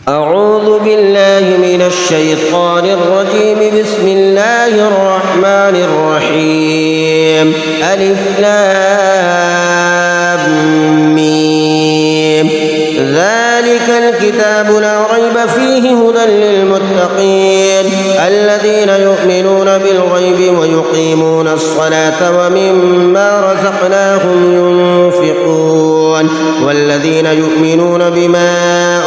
أعوذ بالله من الشيطان الرجيم. بسم الله الرحمن الرحيم. ألف لام ميم. ذلك الكتاب لا ريب فيه هدى للمتقين الذين يؤمنون بالغيب ويقيمون الصلاة ومما رزقناهم ينفقون والذين يؤمنون بما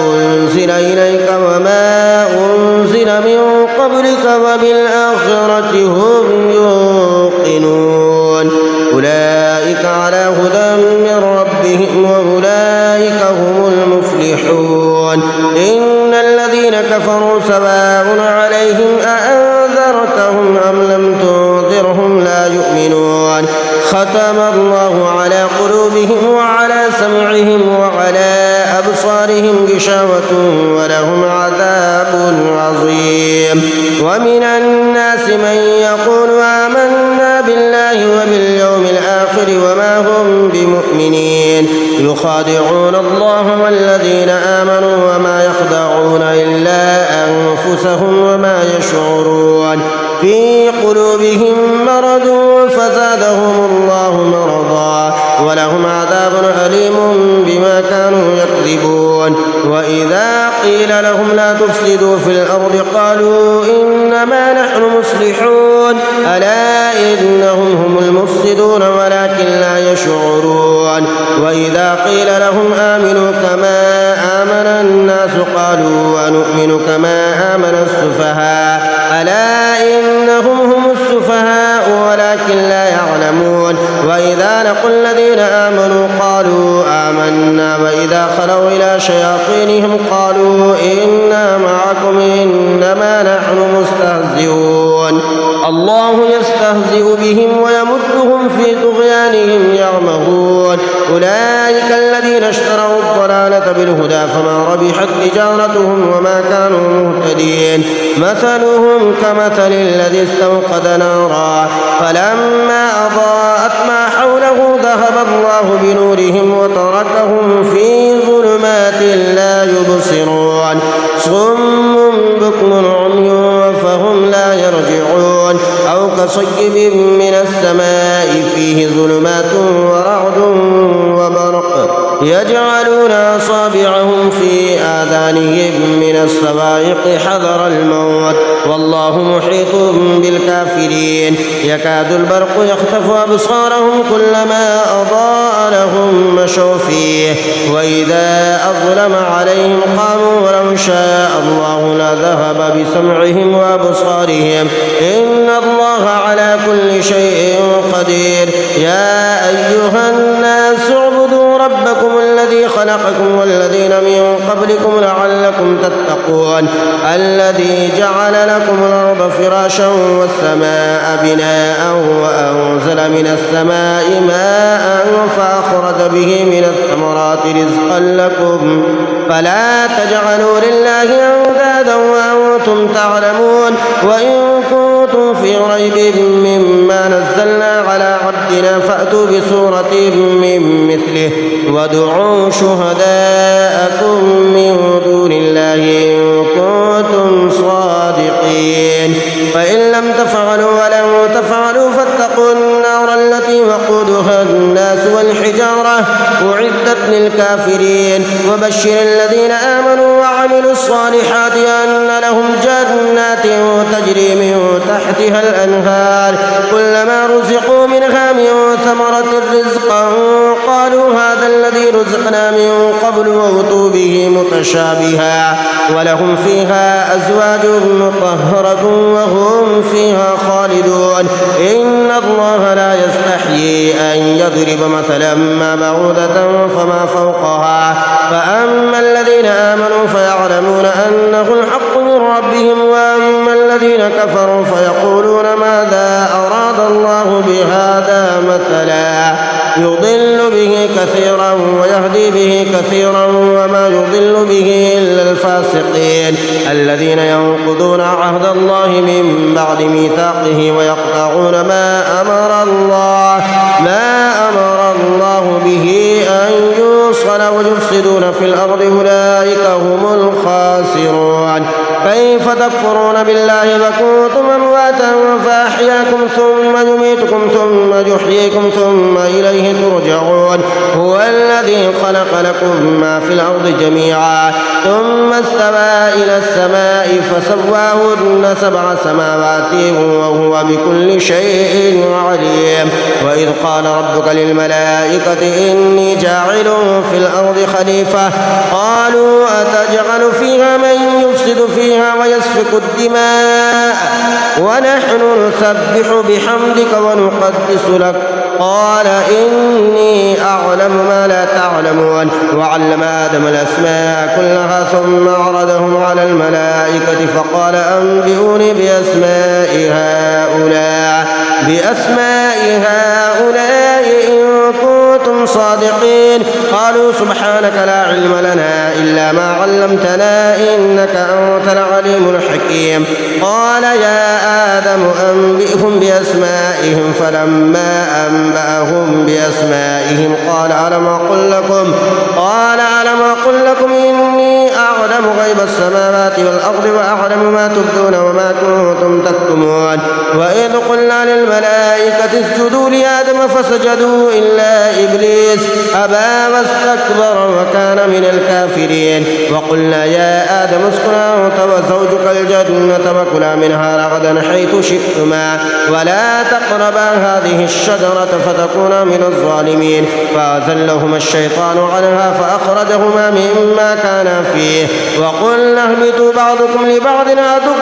أنزل إليك وما أنزل من قبلك وبالآخرة هم يوقنون أولئك على هدى من ربهم وأولئك هم المفلحون. إن الذين كفروا سواء عليهم أأنذرتهم أم لم تنذرهم لا يؤمنون. ختم الله على قلوبهم وعلى سمعهم وعلى أبصارهم غشاوة ولهم عذاب عظيم. ومن الناس من يقول آمنا بالله وباليوم الآخر وما هم بمؤمنين يخادعون الله والذين آمنوا وما يخدعون إلا أنفسهم وما يشعرون. في قلوبهم مرض فزادهم الله مرضا ولهم عذاب أليم بما كانوا يكذبون. وإذا قيل لهم لا تفسدوا في الأرض قالوا إنما نحن مصلحون ألا إنهم هم المفسدون ولكن لا يشعرون. وإذا قيل لهم آمنوا كما آمن الناس قالوا ونؤمن كما آمن السفهاء ألا إنهم هم السفهاء ولكن لا يعلمون. وإذا لقوا الذين آمنوا قالوا آمنا وإذا خلوا إلى شياطينهم قالوا إنا معكم إنما نحن مستهزئون. الله يستهزئ بهم ويمدهم في طغيانهم يعمهون. أولئك الذين اشتروا الضلالة بالهدى فما ربحت تجارتهم وما كانوا مهتدين. مثلهم كمثل الذي استوقد نارا فلما أضاءت ما حوله ذهب الله بنورهم وتركهم في ظلمات لا يبصرون. صم بكم عمي فهم لا يرجعون. أو كصيب من السماء فيه ظلمات ورعد وبرق يجعلون أصابعهم في آذانهم من الصواعق حذر الموت والله محيط بالكافرين. يكاد البرق يخطف أبصارهم كلما أضاء لهم مشوا فيه وإذا أظلم عليهم قاموا ولو شاء الله لذهب بسمعهم وأبصارهم إن الله على كل شيء قدير. يا أيها الناس اعبدوا ربكم الذي خلقكم والذين من قبلكم لعلكم تتقون الذي جعل لكم الأرض فراشا والسماء بناء وأنزل من السماء ماء فأخرج به من الثمرات رزقا لكم فلا تجعلوا لله أندادا وأنتم تعلمون. وإن كنتم في ريب مما نزلنا على عبدنا فأتوا بسورة من مثله وادعوا شهداءكم من دون الله إن كنتم صادقين. فإن لم تفعلوا ولن تفعلوا فاتقوا النار التي وقودها الناس والحجارة أعدت للكافرين. وبشر الذين آمنوا وعملوا الصالحات أن لهم جنات تجري من تحتها الأنهار كلما رزقوا منها من ثمرة رزقا قالوا هذا الذي رزقنا من قبل وأتوا به متشابها ولهم فيها أزواج مطهرة وهم فيها خالدون. إن الله لا يستحيي أن يضرب مثلا ما بعوضة فما فوقها فأما الذين آمنوا فيعلمون أنه الحق من ربهم وأما الذين كفروا فيقولون ماذا أراد الله بهذا مثلا يضل به كثيرا ويهدي به كثيرا وما يضل به إلا الفاسقين الذين ينقضون عهد الله من بعد ميثاقه ويقطعون ما أمر الله به أن يوصل يشاء ويفسدون في الأرض أولئك هم الخاسرون. كيف تكفرون بالله وكنتم أمواتا فأحياكم ثم يميتكم ثم يحييكم ثم إليه ترجعون. هو الذي خلق لكم ما في الأرض جميعا ثم استوى إلى السماء فسواهن 7 سماوات وهو بكل شيء عليم. وإذ قال ربك للملائكة إني جاعل في الأرض خليفة قالوا أتجعل فيها من يفسد فيها ويسفك الدماء ونحن نسبح بحمدك ونقدس لك قال إني أعلم ما لا تعلمون. وعلم آدم الأسماء كلها ثم عرضهم على الملائكة فقال أنبئوني بأسماء هؤلاء إن كنتم صادقين. قالوا سبحانك لا علم لنا إلا ما علمتنا إنك أنت العليم الحكيم. قال يا آدم أنبئهم بأسمائهم فلما أنبأهم بأسمائهم قال ألم أقل لكم إني أعلم غيب السماوات والأرض وأعلم ما تبدون وما كنتم تكتمون. وإذ قلنا للملائكة اسجدوا لآدم فسجدوا إلا إبليس أبى واستكبر وكان من الكافرين. وقلنا يا آدم اسكن أنت وزوجك الجنة وكلا منها رغدا حيث شئتما ولا تقربا هذه الشجرة فتكونا من الظالمين. فأزلهما الشيطان عنها فأخرجهما مما كانا فيه وقلنا اهبطوا بعضكم لبعض عدو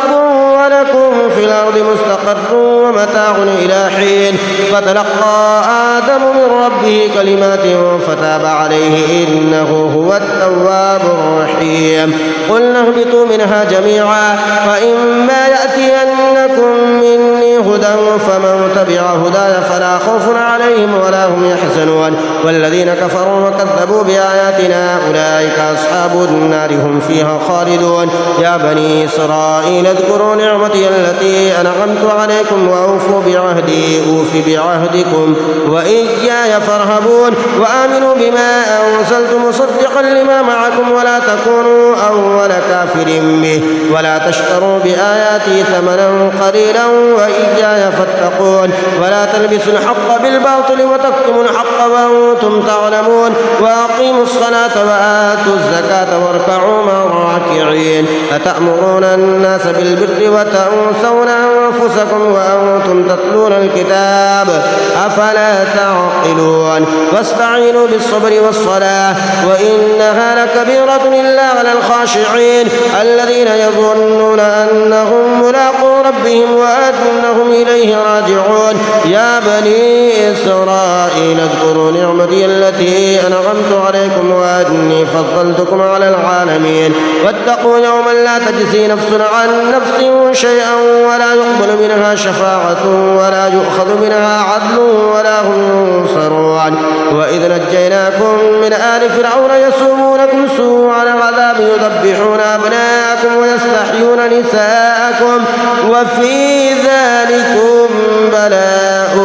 ولكم في الأرض مستقر ومتاع إلى حين. فتلقى آدم من ربه كلمات فتاب عليه إنه هو التواب الرحيم. قلنا اهبطوا منها جميعا فإما يأتينكم مني هدى فمن تبع هداي فلا خوف عليهم ولا هم يحزنون. والذين كفروا وكذبوا بآياتنا أولئك أصحاب النار هم فيها خالدون. يا بني إسرائيل اذكروا نعمتي التي أنعمت عليكم وأوفوا بعهدي أوف بعهدكم وإياي فارهبون. وآمنوا بما أنزلت مصدقا لما معكم ولا تكونوا أول كافر به ولا تشتروا بآياتي ثمنا قليلا وإياي فاتقون. ولا تلبسوا الحق بالباطل وتكتموا الحق وأنتم تعلمون. وأقيموا الصلاة وآتوا الزكاة واركعوا مع الراكعين. أتأمرون الناس بالبر وتنسون أنفسكم وأنتم تتلون الكتاب أفلا تعقلون. واستعينوا بالصبر والصلاة وإنها لكبيرة إلا على الخاشعين الذين يظنون أنهم ملاقو ربهم وأنهم إليه راجعون. يا بني إسرائيل اذكروا نعمتي التي أنعمت عليكم وأني فضلتكم على العالمين. واتقوا يوما لا تجزي نفس عن نفس شيئا ولا يقبل منها شفاعة ولا يؤخذ منها عدل ولا هم ينصرون. وإذ نجيناكم من آل فرعون يسومونكم سوء العذاب يذبحون أبناءكم ويستحيون نساءكم وفي ذلكم بلاء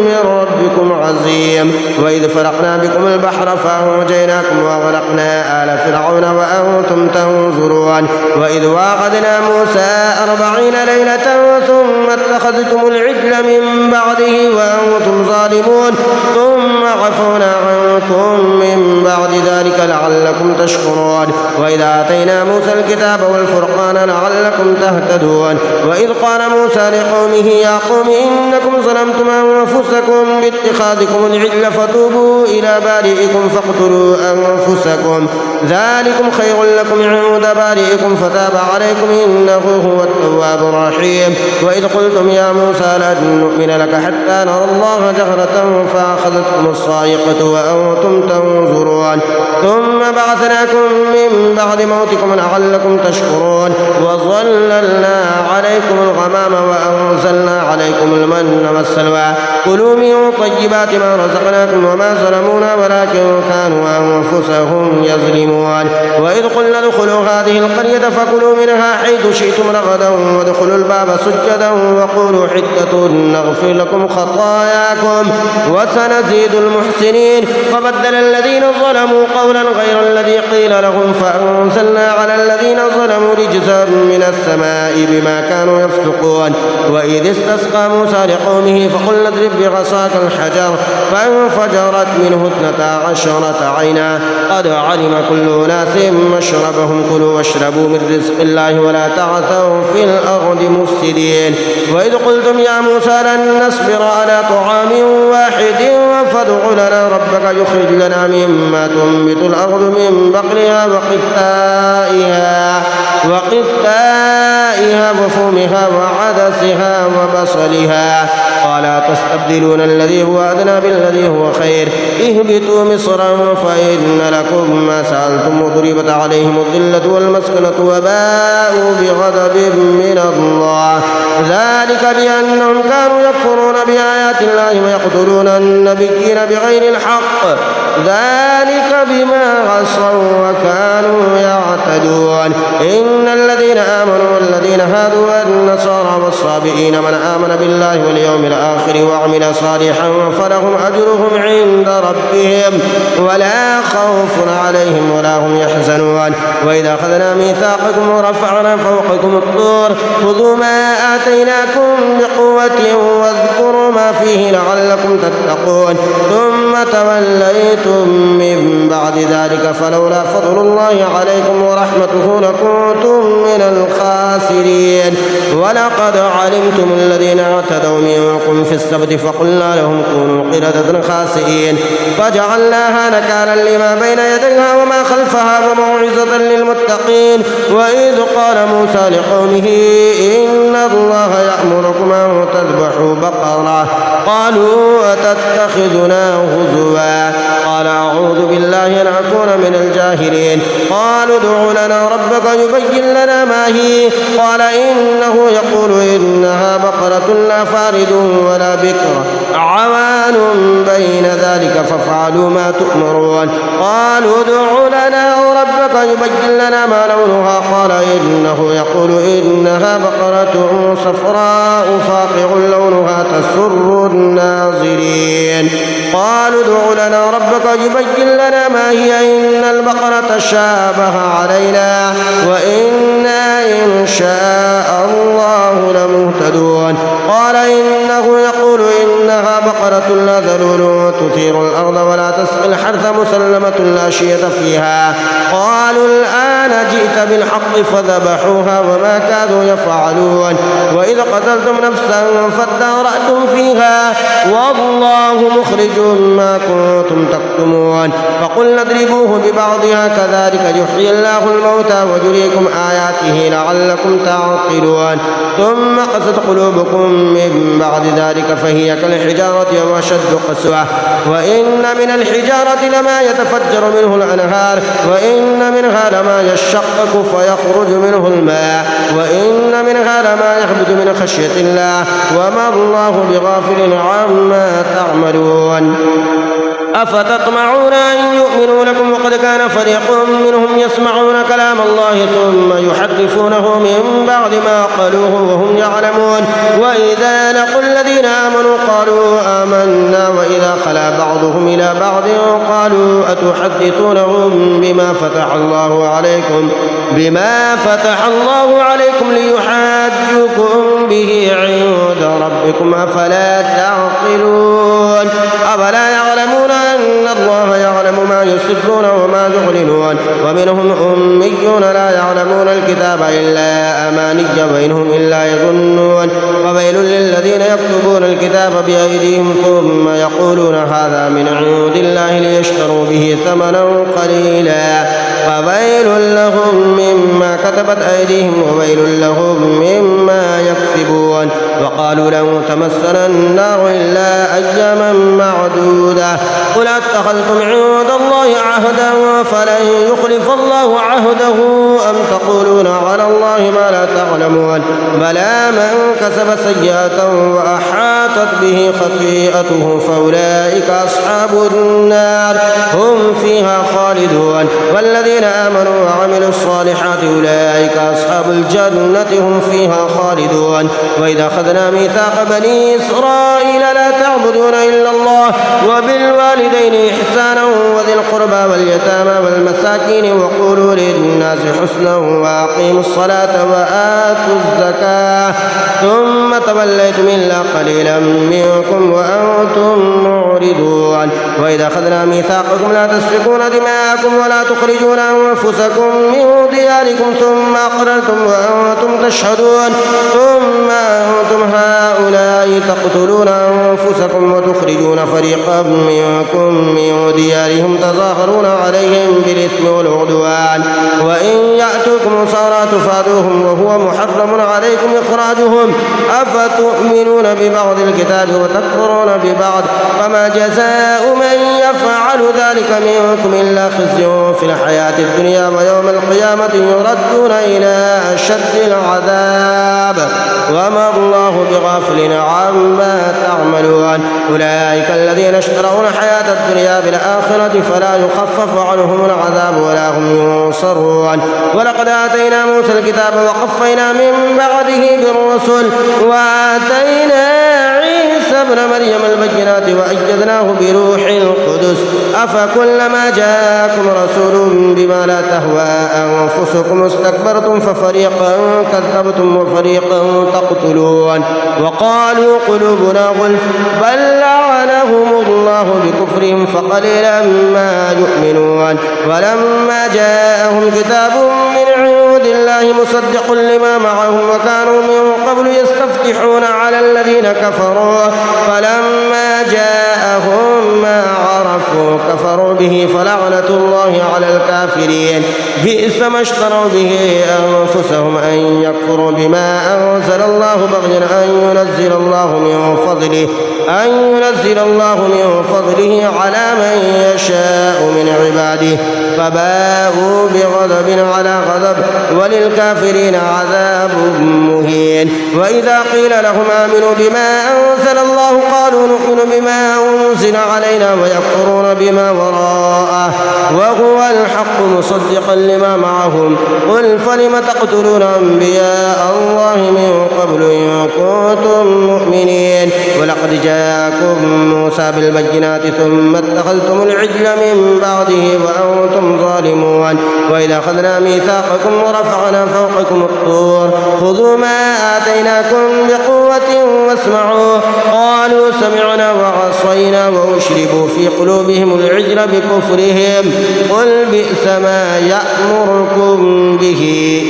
من ربكم عظيم. وإذ فرقنا بكم البحر فأنجيناكم وأغرقنا آل فرعون وأنتم تنظرون. وإذ واعدنا موسى 40 ليلة ثم اتخذتم العجل من بعده وأنتم ظالمون ثم عفونا عنكم من بعد ذلك لعلكم تشكرون. وإذا آتينا موسى الكتاب والفرقان لعلكم تهتدون. وإذ قال موسى لقومه يا قوم إنكم ظلمتم أنفسكم باتخاذكم العجل فتوبوا إلى بارئكم فاقتلوا أنفسكم ذلكم خير لكم عند بارئكم فتاب عليكم إنه هو التواب الرحيم. وإذ قلتم يا موسى لن نؤمن لك حتى نرى الله جهرة فأخذتكم الصاعقة وأنتم تنظرون ثم بعثناكم من بعد موتكم لعلكم تشكرون. وظللنا عليكم الغمام وأنزلنا عليكم المن والسلوى كلوا من طيبات ما رزقناكم وما ظلمونا ولكن كانوا أنفسهم يظلمون. تكتمون وإذ قلنا ادخلوا هذه القرية فكلوا منها حيث شئتم رغدا وادخلوا الباب سجدا وقولوا حتة نغفر لكم خطاياكم وسنزيد المحسنين فبدل الذين ظلموا قولا غير الذي قيل لهم فأنزلنا على الذين ظلموا رجزا من السماء بما كانوا يفسقون وإذ استسقى موسى لقومه فقلنا اضرب بعصاك الحجر فانفجرت منه 12 عينا قد علم كل أناس مشربهم كلوا واشربوا من رزق الله ولا تعثوا في الأرض مفسدين وإذ قلتم يا موسى لن نصبر على طعام واحد فادع لنا ربك يخرج لنا مما تنبت الأرض من بقلها وقثائها وفومها وعدسها وبصلها قال تستبدلون الذي هو أدنى بالذي هو خير اهبطوا مصرا فإن لكم ما سألتم وضربت عليهم الذلة والمسكنة وباءوا بغضب من الله ذلك بأنهم كانوا يكفرون بآيات الله ويقتلون النبيين بغير الحق ذلك بما عصوا وكانوا يعتدون إن الذين آمنوا والذين هادوا والنصارى والصابئين من آمن بالله واليوم الآخر وعمل صالحا فلهم أجرهم عند ربهم ولا خوف عليهم ولا هم يحزنون وإذا أخذنا ميثاقكم ورفعنا فوقكم الطور خذوا ما آتيناكم بقوة واذكروا ما فيه لعلكم تتقون ثم توليتم من بعد ذلك فلولا فضل الله عليكم ورحمته لكنتم من الخاسرين ولقد علمتم الذين اعتدوا منكم في السبت فقلنا لهم كونوا قردة خاسئين فجعلناها نكالا لما بين يديها وما خلفها وموعظة للمتقين وإذ قال موسى لقومه إن الله يأمركم أن تذبحوا بقرة قالوا أتتخذنا هزوا قال أعوذ بالله أن أكون من الجاهلين قالوا ادع لنا ربك يبين لنا ما هي قال إنه يقول إنها بقرة لا فارد ولا بكر عوان بين ذلك فافعلوا ما تؤمرون قالوا ادع لنا ربك يبين لنا ما لونها قال إنه يقول إنها بقرة صفراء فاقع لونها تسر الناظرين قالوا ادع لنا ربك يبين لنا ما هي إن البقرة شابه علينا وإنا إن شاء الله لمهتدون قال إنه يقول إنها بقرة لا ذلول تثير الأرض ولا تسقي الحرث مسلمة لا شية فيها قالوا الآن جئت بالحق فذبحوها وما كانوا يفعلون وإذا قتلتم نفسا فادارأتم فيها والله مخرج ما كنتم تكتمون فقلنا اضربوه ببعضها كذلك يحيي الله الموتى ويريكم آياته لعلكم تعقلون ثم قست قلوبكم من بعد ذلك فهي كالحجارة وأشد قسوة وإن من الحجارة لما يتفجر منه الأنهار وإن منها لما يشقق فيخرج منه الماء وإن منها لما يهبط من خشية الله وما الله بغافل عما تعملون أفتطمعون أن يؤمنوا لكم وقد كان فريق منهم يسمعون كلام الله ثم يحرفونه من بعد ما قالوه وهم يعلمون وإذا لقوا الذين آمنوا قالوا آمنا وإذا خلا بعضهم إلى بعض قالوا أتحدثونهم بما فتح الله عليكم ليحاجوكم به عند ربكم أفلا تعقلون أفلا يعلمون أن الله يعلم ما يسرون وما يعلنون ومنهم أميون لا يعلمون الكتاب إلا أماني وإنهم إلا يظنون وويل للذين يكتبون الكتاب بأيديهم ثم يقولون هذا من عند الله ليشتروا به ثمنا قليلا فويل لهم مما كتبت أيديهم وويل لهم مما يكسبون يعملون. وقالوا لن تمسنا النار إلا أياما معدودة قل أتخذتم عند الله عهدا فلن يخلف الله عهده أم تقولون على الله ما لا تعلمون بلى من كسب سيئة وأحاطت به خطيئته فأولئك أصحاب النار هم فيها خالدون. والذين آمنوا وعملوا الصالحات أولئك أصحاب الجنة هم فيها خالدون. وإذا أخذنا ميثاق بني إسرائيل لا تعبدون إلا الله وبالوالدين إحسانا وذي القربى واليتامى والمساكين وقولوا للناس حسنا وأقيموا الصلاة وآتوا الزكاة ثم توليتم إلا قليلا منكم وأنتم معرضون. وإذا أخذنا ميثاقكم لا تسفكون دماءكم ولا تخرجون أنفسكم من دياركم ثم أقررتم وأنتم تشهدون ثم أنتم هؤلاء تقتلون أنفسكم وتخرجون فريقا منكم من ديارهم تظاهرون عليهم بالإثم والعدوان وإن يأتوكم صارى تفادوهم وهو محرم عليكم إخراجهم أفتؤمنون ببعض الكتاب وتكفرون ببعض فما جزاء من يفعل ذلك منكم إلا خزي في الحياة الدنيا ويوم القيامة يردون إلى أشد العذاب وما الله بغافل عما تعملون. أولئك الذين اشتروا الحياة الدنيا بالآخرة فلا يخفف عنهم العذاب ولا هم ينصرون. ولقد آتينا موسى الكتاب وقفينا من بعده بالرسل وآتينا عيسى ابن مريم البينات وأيدناه بروح القدس أفكلما جاءكم رسول بما لا تهوى أنفسكم استكبرتم ففريقا كذبتم وفريقا تقتلون. وقالوا قلوبنا غلف بل لعنهم الله بكفرهم فقليلا ما يؤمنون. ولما جاءهم كتاب من عند الله مصدق لما معهم وكانوا من قبل يستفتحون على الذين كفروا فلما جاءهم ما عرفوا كفروا به فلعنة الله على الكافرين. بئس ما اشتروا به أنفسهم أن يكفروا بما أنزل الله بغيا أن ينزل الله من فضله على من يشاء من عباده فباءوا بغضب على غضب وللكافرين عذاب مهين. وإذا قيل لهم آمنوا بما أنزل الله قالوا نؤمن بما أنزل علينا ويكفرون بما وراءه وهو الحق مصدقا لما معهم قل فلم تقتلون أنبياء الله من قبل إن كنتم مؤمنين. ولقد جاءكم موسى بالبينات ثم اتخذتم العجل من بعده وأنتم ظالمون. وإذا أخذنا ميثاقكم ورفعنا فوقكم الطور خذوا ما آتيناكم بقوة واسمعوا قالوا سمعنا وعصينا وأشربوا في قلوبهم العجل بكفرهم قل بئس ما يأمركم به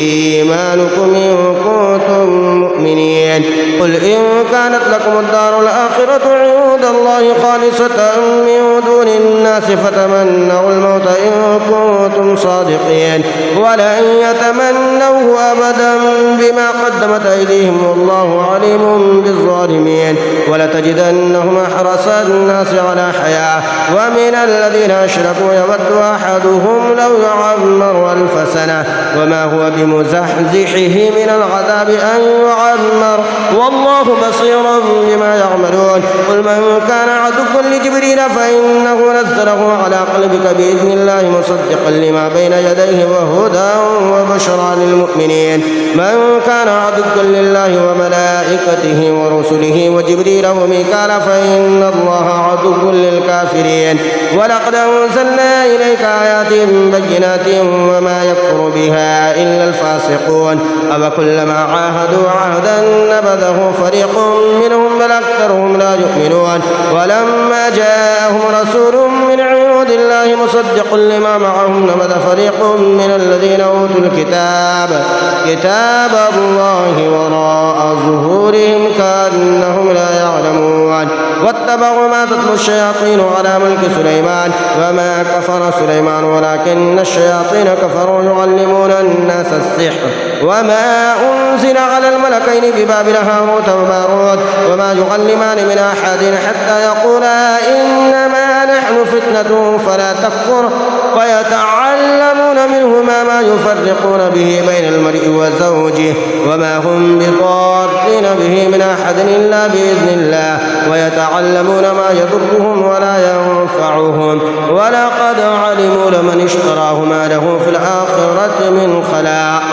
إيمانكم إن كنتم مؤمنين. قل إن كانت لكم الدار الآخرة عند الله خالصة من دون الناس فتمنوا الموت إن كنتم صادقين ولن يتمنوه أبدا بما قدمت أيديهم والله عليم بالظالمين. ولتجدنهم أحرص الناس على حياة ومن الذين أشركوا يود أحدهم لو يعمر 1000 سنة وما هو بمزحزحه من العذاب أن يعمر والله بصير بما يعملون. قل من كان عدوا لجبريل فإنه نزله على قلبك بإذن الله مصدقا لما بين يديه وهدى وبشرى للمؤمنين. من كان عدوا لله وملائكته ورسله وجبريل وميكال فإن الله عدو للكافرين. ولقد أنزلنا إليك آيات بينات وما يكفر بها إلا الفاسقون أفكلما عاهدوا عهدا نبذه فريق منهم بل أكثرهم لا يؤمنون. ولما جاءهم رسول من عند الله مصدق لما معهم نبذ فريق من الذين أوتوا الكتاب كتاب الله وراء ظهورهم كأنهم لا يعلمون. واتبعوا ما تتلو الشياطين على ملك سليمان وما كفر سليمان ولكن الشياطين كفروا يعلمون الناس السحر وما أنزل على الملكين ببابل هاروت وماروت وما يعلمان من أحد حتى يقولا إنما نحن فتنة فلا تكفر فيتعلمون منهما ما يفرقون به بين المرء وزوجه وما هم بضارين به من أحد إلا بإذن الله ويتعلمون ما يضرهم ولا ينفعهم ولقد علموا لمن اشتراه ما له في الآخرة من خلاق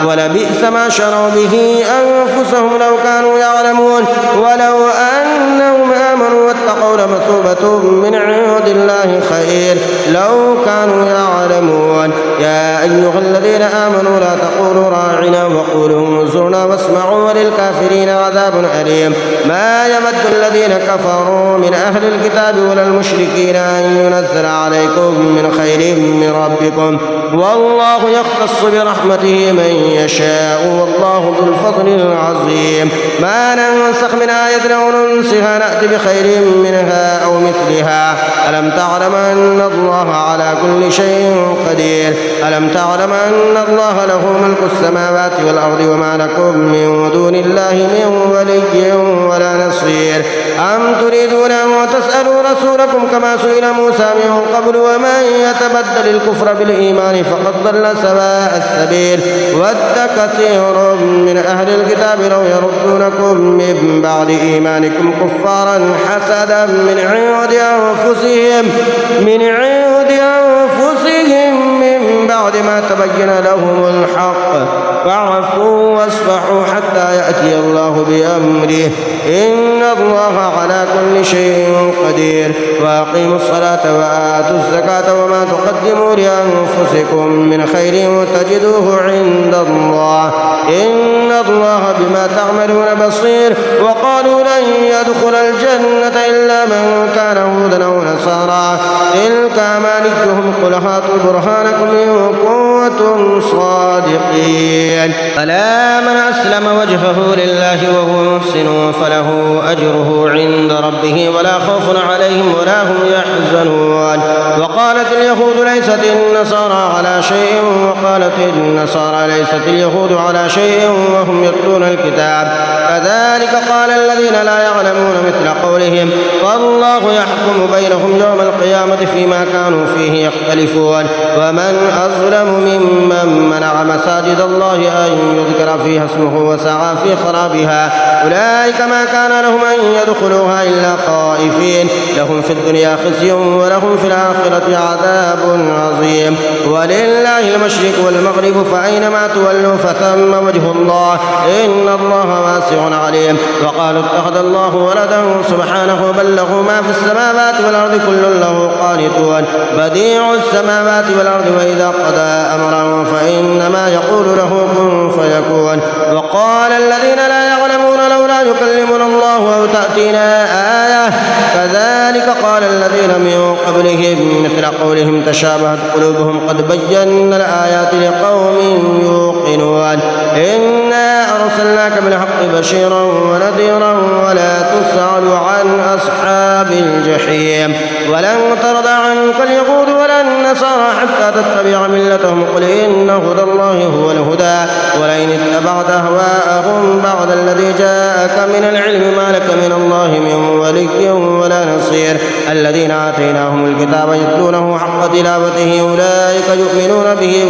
ولبئس ما شروا به أنفسهم لو كانوا يعلمون ولو أنهم آمنوا واتقوا لمثوبة من عند الله خير لو كانوا يعلمون يا أيها الذين آمنوا لا تقولوا راعنا وقولوا انظرنا واسمعوا وللكافرين عذاب أليم ما يود الذين كفروا من أهل الكتاب ولا المشركين أن ينزل عليكم من خير من ربكم والله يختص برحمته من يشاء والله ذو الفضل العظيم ما ننسخ من آية أو ننسها نأتي بخير منها أو مثلها ألم تعلم أن الله على كل شيء قدير ألم تعلم أن الله له ملك السماوات والأرض وما لكم من دون الله من ولي ولا نصير أم تريدون أن تسألوا رسولكم كما سئل موسى من قبل ومن يتبدل الكفر بالإيمان فقد ضل سواء السبيل ود كثير من أهل الكتاب لو يردونكم من بعد إيمانكم كفارا حسدا من عند أنفسهم من بعد ما تبين لهم الحق فاعفوا واصفحوا حتى يأتي الله بأمره إن الله على كل شيء قدير وأقيموا الصلاة وآتوا الزكاة وما تقدموا لأنفسكم من خير تجدوه عند الله إن الله بما تعملون بصير وقالوا لن يدخل الجنة إلا من كان هودا أو نصارى تلك أمانيهم قل هاتوا برهانكم إن كنتم صادقين ألا من أسلم وجهه لله وهو محسن فله أجره عند ربه ولا خوف عليهم ولا هم يحزنون وقالت اليهود ليست النصارى على شيء وقالت النصارى ليست اليهود على شيء وهم يتلون الكتاب كذلك قال الذين لا يعلمون مثل قولهم فالله يحكم بينهم يوم القيامة فيما كانوا فيه يختلفون ومن أظلم ممن منع مساجد الله أن يذكر فيها اسمه وسعى في خرابها أولئك ما كان لهم أن يدخلوها إلا خائفين لهم في الدنيا خزي ولهم في الآخرة عذاب عظيم ولله المشرق والمغرب فأينما تولوا فثم وجه الله إن الله واسع عليم وقالوا اتخذ الله ولدا سبحانه بل له ما في السماوات والأرض كل له قانتون بديع السماوات والأرض وإذا قضى أمرا فإنما يقول له كن فيكون وقال الذين لا يعلمون لولا يكلمنا الله أو تأتينا آية كذلك قال الذين من قبلهم مثل قولهم تشابهت قلوبهم قد بينا الآيات لقوم يوقنون إنا أرسلناك بالحق بشيرا ونذيرا ولا تسأل عن أصحاب الجحيم ولن ترضى عنك اليهود ولا النصارى حتى تتبع ملتهم قل إن هدى الله هو الهدى ولئن اتبعت أهواءهم بعد الذي جاءك من العلم ما لك من الله من ولي ولا نصير الذين آتيناهم الكتاب يتلونه حق تلاوته أولئك يؤمنون به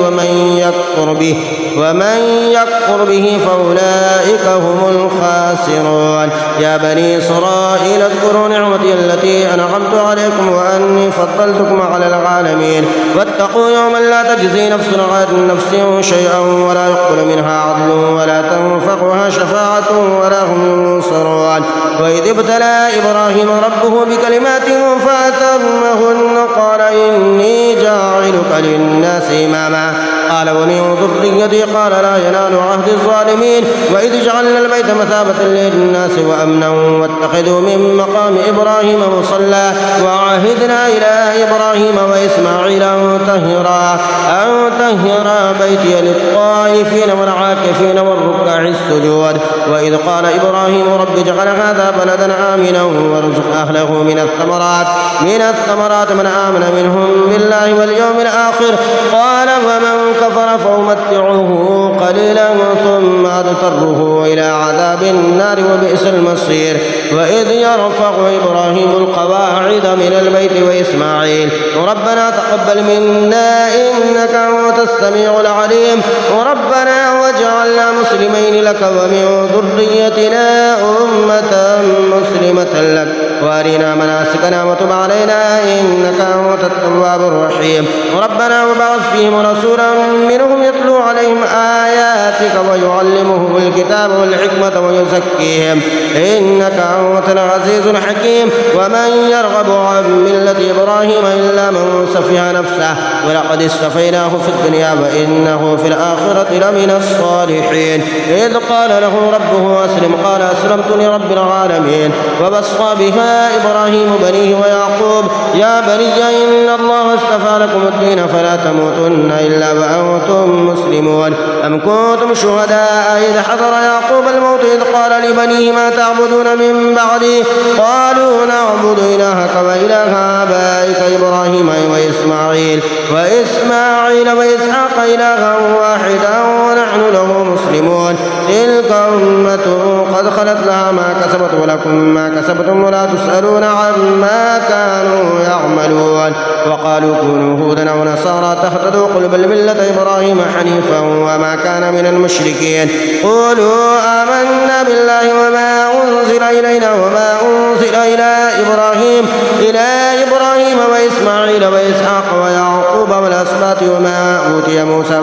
ومن يكفر به فأولئك هم الخاسرون يا بني إسرائيل اذكروا نعمتي التي أنعمت عليكم وأني فضلتكم على العالمين واتقوا يوما لا تجزي نفس عن نفس شيئا ولا يقبل منها عدل ولا تنفعها شفاعة ولا هم ينصرون وإذ ابتلى إبراهيم ربه بكلمات فأتمهن قال إني جاعلك للناس إماما قال ومن ذريتي قال لا ينال عهد الظالمين وإذ جعلنا البيت مثابة للناس وأمنا واتخذوا من مقام إبراهيم مصلى وعهدنا إلى إبراهيم وإسماعيل أن طهرا بيتي للطائفين والعاكفين والركع ركع السجود. وإذ قال إبراهيم رب اجعل هذا بلدا آمنا وارزق أهله من الثمرات من آمن منهم بالله واليوم الآخر. قال ومن كفر فأمتعه قليلا ثم أضطره إلى عذاب النار وبئس المصير. وإذ يرفع إبراهيم القواعد من البيت وإسماعيل ربنا تقبل منا إنك أنت السميع العليم ربنا واجعلنا مسلمين لك ومن ذريتنا أمة مسلمة لك وأرنا مناسكنا وتب علينا إنك أنت التواب الرحيم. ربنا وبعث فيهم رسولا منهم يتلو عليهم آياتك ويعلمهم الكتاب والحكمة ويزكيهم إنك أنت العزيز الحكيم. ومن يرغب عن ملة إبراهيم إلا من سفه نفسه ولقد اصطفيناه في الدنيا وإنه في الآخرة لمن الصالحين. إذ قال له ربه أسلم قال أسلمت لرب العالمين. ووصى بها إبراهيم بنيه ويعقوب يا بني إن الله اصطفى لكم الدين فلا تموتن إلا وأنتم مسلمون. أم كنتم شهداء إذ حضر يعقوب الموت إذ قال لبنيه ما تعبدون من بعدي قالوا نعبد إلهك وإله آبائك إبراهيم وإسماعيل وإسحاق إلها واحدا ونحن له مسلمون. تلك أمة قد خلت لها ما كسبت ولكم ما كسبتم ولا تسألون عما كانوا يعملون. وقالوا كونوا هودا أو نصارى تهتدوا قل بل ملة إبراهيم حنيفا وما كان من المشركين. قولوا آمنا بالله وما أنزل إلينا وما أنزل إلى إبراهيم وإسماعيل وإسحاق ويعقوب والأسباط وما أوتي موسى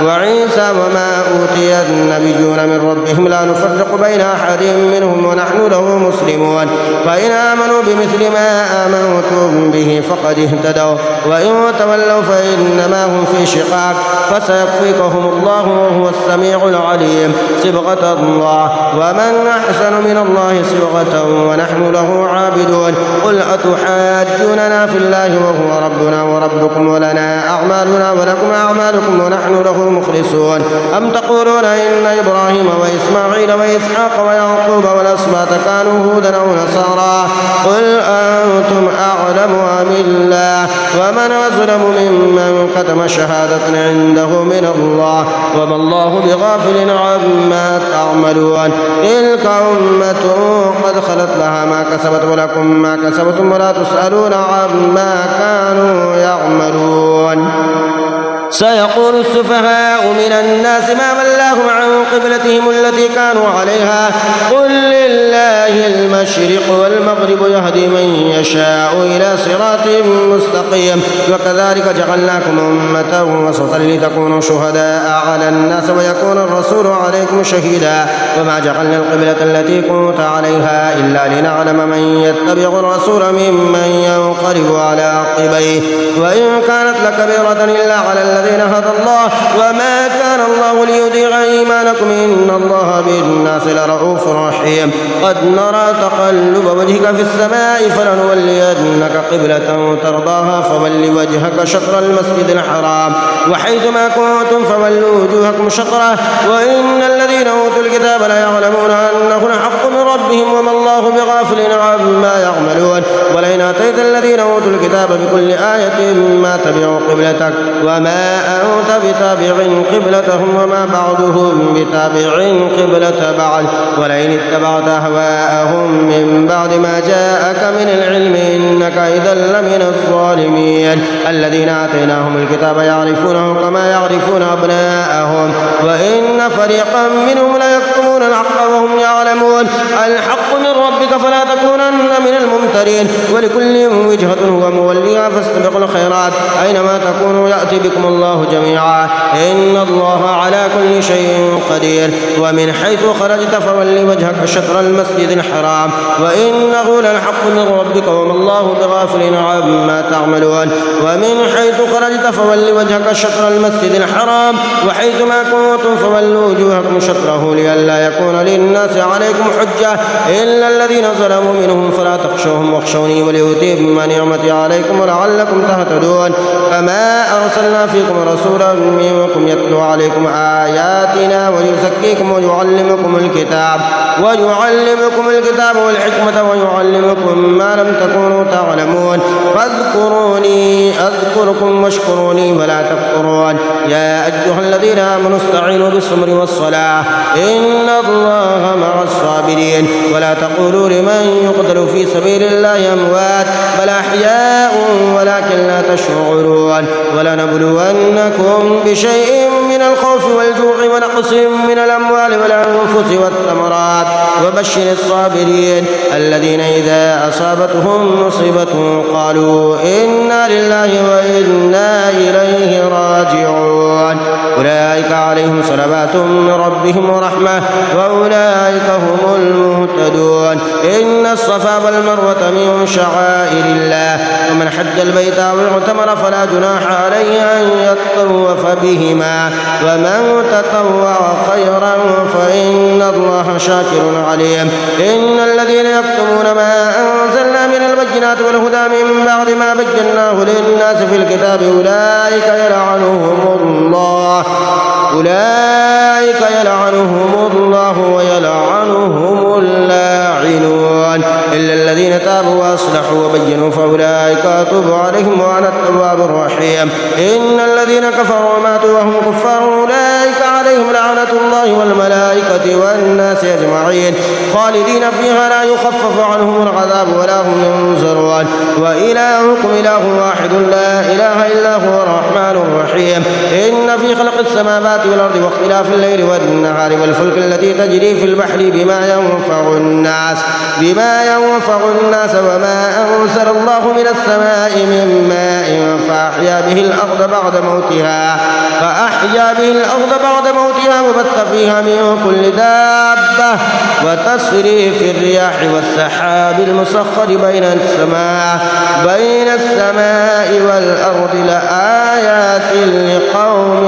وعيسى وما أوتي النبيون من ربهم لا نفرق بين أحد منهم ونحن له مسلمون. فإن آمنوا بمثل ما آمنتم به فقد اهتدوا وإن تولوا فإنما هم في شقاق فسيكفيكهم الله وهو السميع العليم. صبغة الله ومن أحسن من الله صبغة ونحن له عابدون. قل أتحاجوننا في الله وهو ربنا وربكم ولنا أعمالنا ولكم أعمالكم ونحن له مخلصون. أم تقولون إن إبراهيم وإسماعيل وإسحاق ويعقوب والأسباط كانوا هودا أو نصارى قل أنتم أعلم أم الله ومن أظلم ممن كتم شهادة عنده من الله وما الله بغافل عما تعملون. تلك أمة قد خلت لها ما كسبت ولكم ما كسبتم ولا تسألون عما كانوا يعملون. سيقول السفهاء من الناس ما ولاهم عن قبلتهم التي كانوا عليها قل لله المشرق والمغرب يهدي من يشاء إلى صراط مستقيم. وكذلك جعلناكم أمة وسطا لتكونوا شهداء على الناس ويكون الرسول عليكم شهيدا. وما جعلنا القبلة التي كنت عليها إلا لنعلم من يتبع الرسول ممن ينقلب على عقبيه وإن كانت لكبيرة إلا على الذين هدى الله وما كان الله ليضيع إيمانكم إن الله بالناس لرؤوف رحيم. قد نرى تقلب وجهك في السماء فلنولينك قبلة ترضاها فول وجهك شطر المسجد الحرام وحيث ما كنتم فولوا وجوهكم شطره وإن الذين أوتوا الكتاب ليعلمون أنه الحق من ربهم وما الله بغافل عما يعملون. ولئن آتيت الذين أوتوا الكتاب بكل آية ما تبعوا قبلتك وما أنت بتابع قبلتهم وما بعضهم بتابع قبلة بعض ولئن اتبعت أهواءهم من بعد ما جاءك من العلم إنك إذا لمن الظالمين. الذين آتيناهم الكتاب يعرفونه كما يعرفون أبناءهم وإن فريقا منهم ليكتمون الحق وهم يعلمون. الحق من ربك فلا تكونن من الممترين ولكل وجهة هو موليها فاستبقوا الخيرات أينما تكونوا يأتي بكم الله جميعا إن الله على كل شيء قدير. ومن حيث خرجت فول وجهك شطر المسجد الحرام وإنه للحق من ربك وما الله بغافل عما تعملون. ومن حيث خرجت فول وجهك شطر المسجد الحرام وحيث ما كنتم فولوا وجوهكم شطره لئلا يكون للناس عليكم حجة إلا الذين الذين ظلموا منهم فلا تخشوهم واخشوني ولأتم نعمتي عليكم ولعلكم تهتدون كما أرسلنا فيكم رسولا منكم يتلو عليكم آياتنا ويزكيكم ويعلمكم الكتاب والحكمة ويعلمكم ما لم تكونوا تعلمون فاذكروني أذكركم واشكروني ولا تكفرون يا أيها الذين آمنوا استعينوا بالصبر والصلاة إن الله مع الصابرين ولا تقولوا لمن يقتل في سبيل الله أموات بل أحياء ولكن لا تشعرون ولنبلونكم بشيء من الخوف والجوع ونقص من الأموال والأنفس والثمرات وبشر الصابرين الذين إذا أصابتهم مصيبة قالوا إنا لله وإنا إليه راجعون أولئك عليهم صلوات من ربهم ورحمة وأولئك هم المهتدون إن الصفا والمروة من شعائر الله ومن حج البيت أو اعتمر فلا جناح عليه أن يطوف بهما ومن تطوع خيرا فإن الله شاكر عليم إن الذين يكتمون ما أنزلنا من البينات والهدى من بعد ما بيناه للناس في الكتاب أولئك يلعنهم الله ويلعنهم اللاعنون إلا الذين تابوا وأصلحوا وبينوا فأولئك أتوب عليهم وأنا التواب الرحيم إن الذين كفروا وماتوا وهم كفار أولئك عليهم لعنة الله والملائكة والناس أجمعين خالدين فيها لا يخفف عنهم العذاب ولا هم ينظرون وإلهكم إله واحد لا إله إلا هو الرحمن الرحيم إن في خلق السماوات والأرض واختلاف الليل والنهار والفلك التي تجري في البحر بما ينفع الناس وما أنزل الله من السماء من ماء فأحيا به الأرض بعد موتها وبث فيها من كل دابة وتصريف الرياح والسحاب المسخر بين السماء والأرض لآيات لقوم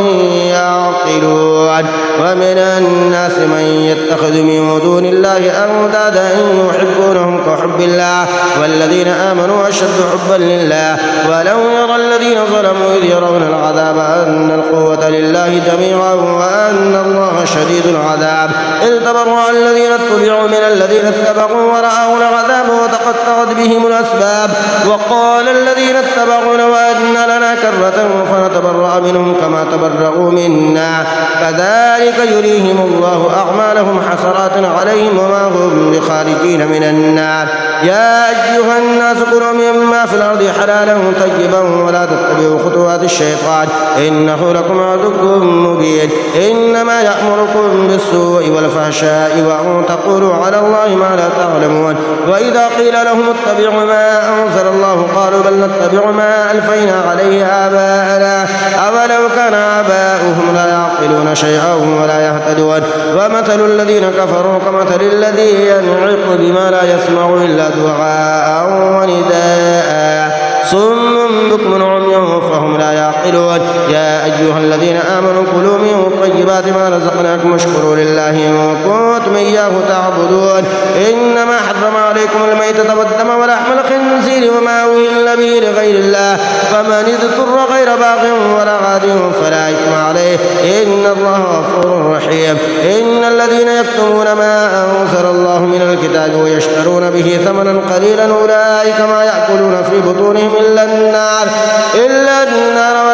يعقلون ومن الناس من يتخذ من دون الله أندادا يحبونهم كحب الله والذين آمنوا أشد حبا لله ولو يرى الذين ظلموا إذ يرون العذاب أن القوة لله جميعا وأن الله شديد العذاب إذ تبرأ الذين اتبعوا من الذين اتبعوا ورأوا العذاب وتقطعت بهم الأسباب وقال الذين اتبعوا لو أن لنا كرة فنتبرأ منهم كما تبرأوا منا كذلك يريهم الله أعمالهم حسرات عليهم وما هم بخارجين من النار يا أيها الناس كلوا مما في الأرض حلالا طيبا ولا تتبعوا خطوات الشيطان إنه لكم عدو مبين إنما يأمركم بالسوء والفحشاء وأن تقولوا على الله ما لا تعلمون وإذا قيل لهم اتبعوا ما أنزل الله قالوا بل نتبع ما ألفينا عليه آباءنا أولو كان آباؤهم لا يعقلون شيئا ولا يهتدون ومثل الذين كفروا كمثل الذي ينعق بما لا يسمع إلا دعاء ونداء صم بكم عمي فهم لا يعقلون يا أيها الذين آمنوا كلوا من طيبات ما رزقناكم واشكروا لله إن كنتم إياه تعبدون إنما حرم عليكم الميتة والدم ولحم الخنزير وما أهل به لغير الله فمن اضطر غير باغ ولا عاد فلا إثم عليه إن الله غفور رحيم إن الذين يكتمون ما أنزل الله من الكتاب ويشترون به ثمنا قليلا أولئك ما يأكلون في بطونهم إلا النار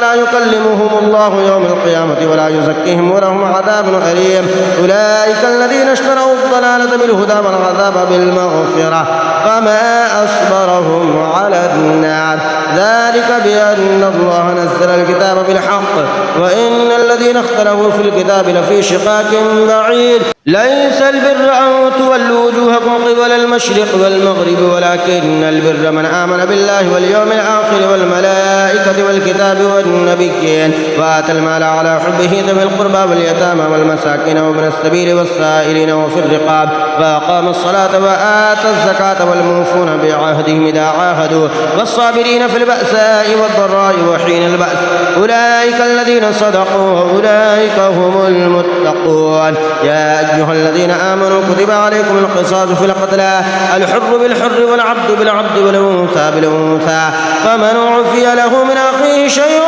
ولا يكلمهم الله يوم القيامة ولا يزكيهم ولهم عذاب أليم أولئك الذين اشتروا الضلالة بالهدى والعذاب بالمغفرة فما أصبرهم على النار ذلك بأن الله نزل الكتاب بالحق وإن الذين اختلفوا في الكتاب لفي شقاق بعيد ليس البر أن تولوا وجوهكم قبل المشرق والمغرب ولكن البر من آمن بالله واليوم الآخر والملائكة والكتاب والنبيين وآتى المال على حبه ذوي القربى واليتامى والمساكين وابن السبيل والسائلين وفي الرقاب وأقام الصلاة وآتى الزكاة والموفون بعهدهم إذا عاهدوا والصابرين في البأساء والضراء وحين البأس أولئك الذين صدقوا وأولئك هم المتقون. يا أيها الذين آمنوا كتب عليكم القصاص في القتلى الحر بالحر والعبد بالعبد والأنثى بالأنثى فمن عفي له من أخيه شيء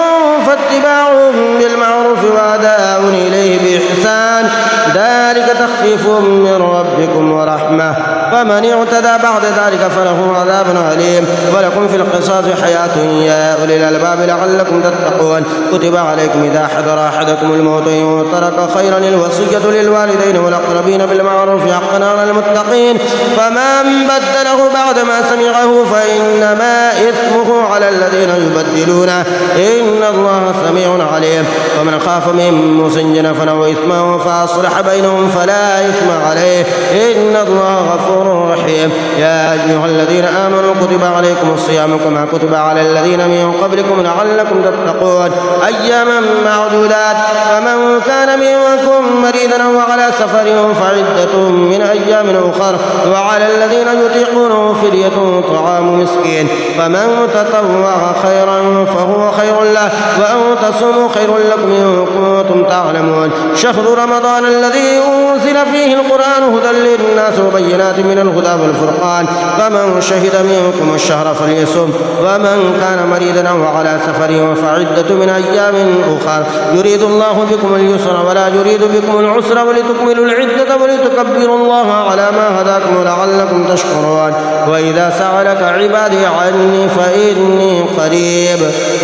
فاتباع بالمعروف وأداء إليه بإحسان ذلك تخفيف من ربكم ورحمة فمن اعتدى بعد ذلك فله عذاب أليم. ولكم في القصاص حياة يا أولي الألباب لعلكم تتقون. كتب عليكم إذا حضر أحدكم الموت إن ترك خيرا الوصية للوالدين والأقربين بالمعروف حقا على المتقين فمن بدله بعدما سمعه فإنما إثمه على الذين يبدلونه إن الله سميع عليم. ومن خاف من موص جنفا أو إثما فأصلح بينهم فلا إثم عليه إن الله غفور رحيم. يا أيها الذين آمنوا كتب عليكم الصيام كما كتب على الذين من قبلكم لعلكم تتقون أياما معدودات فمن كان منكم مريضا أو على سفر فعدة من أيام أخر وعلى الذين يطيقونه فدية طعام مسكين فمن تطوع خيرا فهو خير له وأن تصوموا خير لكم إن كنتم تعلمون. شهر رمضان الذي أنزل فيه القرآن هدى للناس وبينات من الهدى والفرقان فمن شهد منكم الشهر فليصم ومن كان مريضا أو على سفر فعدة من أيام أخر يريد الله بكم اليسر ولا يريد بكم العسر ولتكملوا العدة ولتكبروا الله على ما هداكم ولعلكم تشكرون. وإذا سألك عبادي عني فإني قريب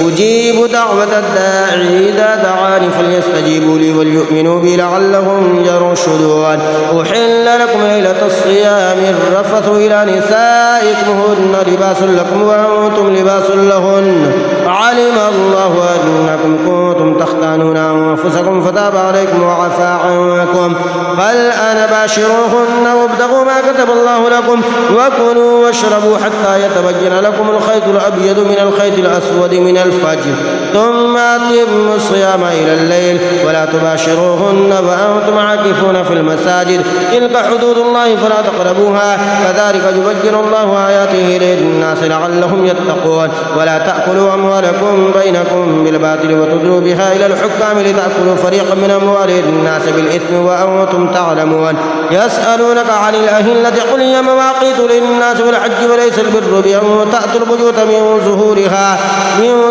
أجيب دعوة الداعي إذا دعاني فليستجيبوا لي وليؤمنوا بي لعلهم يرشدون. أحل لكم ليلة الصيام الرفث إلى نسائكم هن لباس لكم وأنتم لباس لهن علم الله أنكم كنتم تختانون أنفسكم فتاب عليكم وعفى عنكم فالآن باشروهن وابتغوا ما كتب الله لكم وكلوا واشربوا حتى يتبين لكم الخيط الأبيض من الخيط الأسود من الفجر ثم أتموا الصيام إلى الليل ولا تباشروهن وأنتم عاكفون في المساجد تلك حدود الله فلا تقربوها كذلك يبين الله آياته للناس لعلهم يتقون. ولا تأكلوا أموالكم بينكم بالباطل وتدلوا بها إلى الحكام لتأكلوا فريقا من أموال الناس بالإثم وأنتم تعلمون. يسألونك عن الأهلة قل هي مواقيت للناس والحج وليس البر بأن تأتوا البيوت من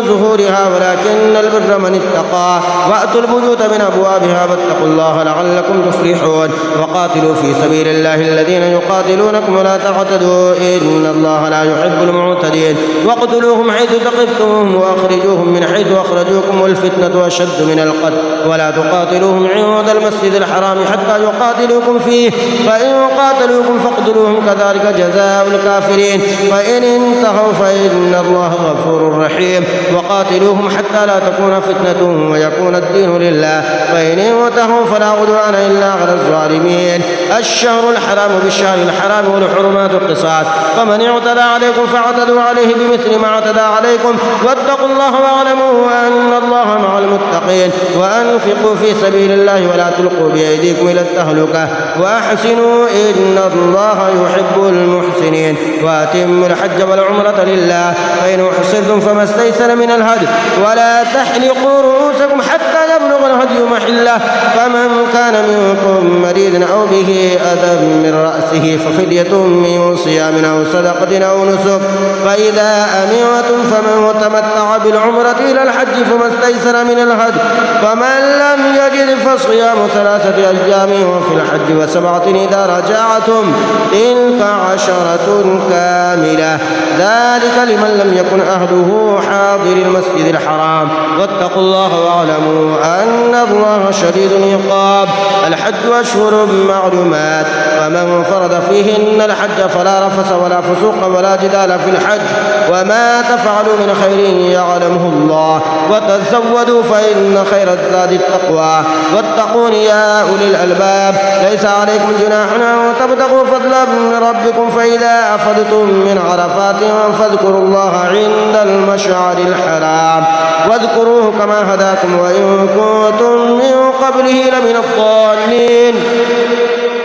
ظهورها ولكن البر من اتقى وأتوا البيوت من أبوابها واتقوا الله لعلكم تفلحون. وقاتلوا في سبيل الله الذين يقاتلونكم ولا تعتدوا إن الله لا يحب المعتدين. واقتلوهم حيث ثقفتموهم وأخرجوهم من حيث أخرجوكم والفتنة أشد من القتل ولا تقاتلوهم عند المسجد الحرام حتى يقاتلوكم فيه فإن قاتلوكم فاقتلوهم كذلك جزاء الكافرين فإن انتهوا فإن الله غفور رحيم. وقاتلوهم حتى لا تكون فتنة ويكون الدين لله فإن انتهوا فلا عدوان إلا على الظالمين. الشهر الحرام بالشهر الحرام والحرمات قصاص فمن اعتدى عليكم فاعتدوا عليه بمثل ما اعتدى عليكم واتقوا الله واعلموا أن الله مع المتقين. وأنفقوا في سبيل الله ولا تلقوا بأيديكم إلى التهلكة وأحسنوا إن الله يحب المحسنين. وأتموا الحج والعمرة لله فإن أحصرتم فما استيسر من الهدي ولا تحلقوا رؤوسكم حتى يبلغ الهدي محله فمن كان منكم مريض أو به أذى من رأسه ففدية من صيام أو صدقة أو نسك فإذا أمنتم فمن تمتع بالعمرة إلى الحج فما استيسر من الهدي فمن لم يجد فصيام 3 أيام وفي الحج و7 إذا رجعتم تلك 10 كاملة ذلك لمن لم يكن أهله حاضر المسجد الحرام واتقوا الله واعلموا أن الله شديد العقاب. الحج أشهر معلومات فمن فرض فيهن الحج فلا رفث ولا فسوق ولا جدال في الحج وما تفعلوا من خير يعلمه الله وتزودوا فإن خير الزاد التقوى واتقون يا أولي الألباب. ليس عليكم جناح أن تبتغوا فضلا من ربكم فإذا أفضتم من عرفات فاذكروا الله عند المشعر الحرام واذكروه كما هداكم وإن كنتم من قبله لمن الضالين.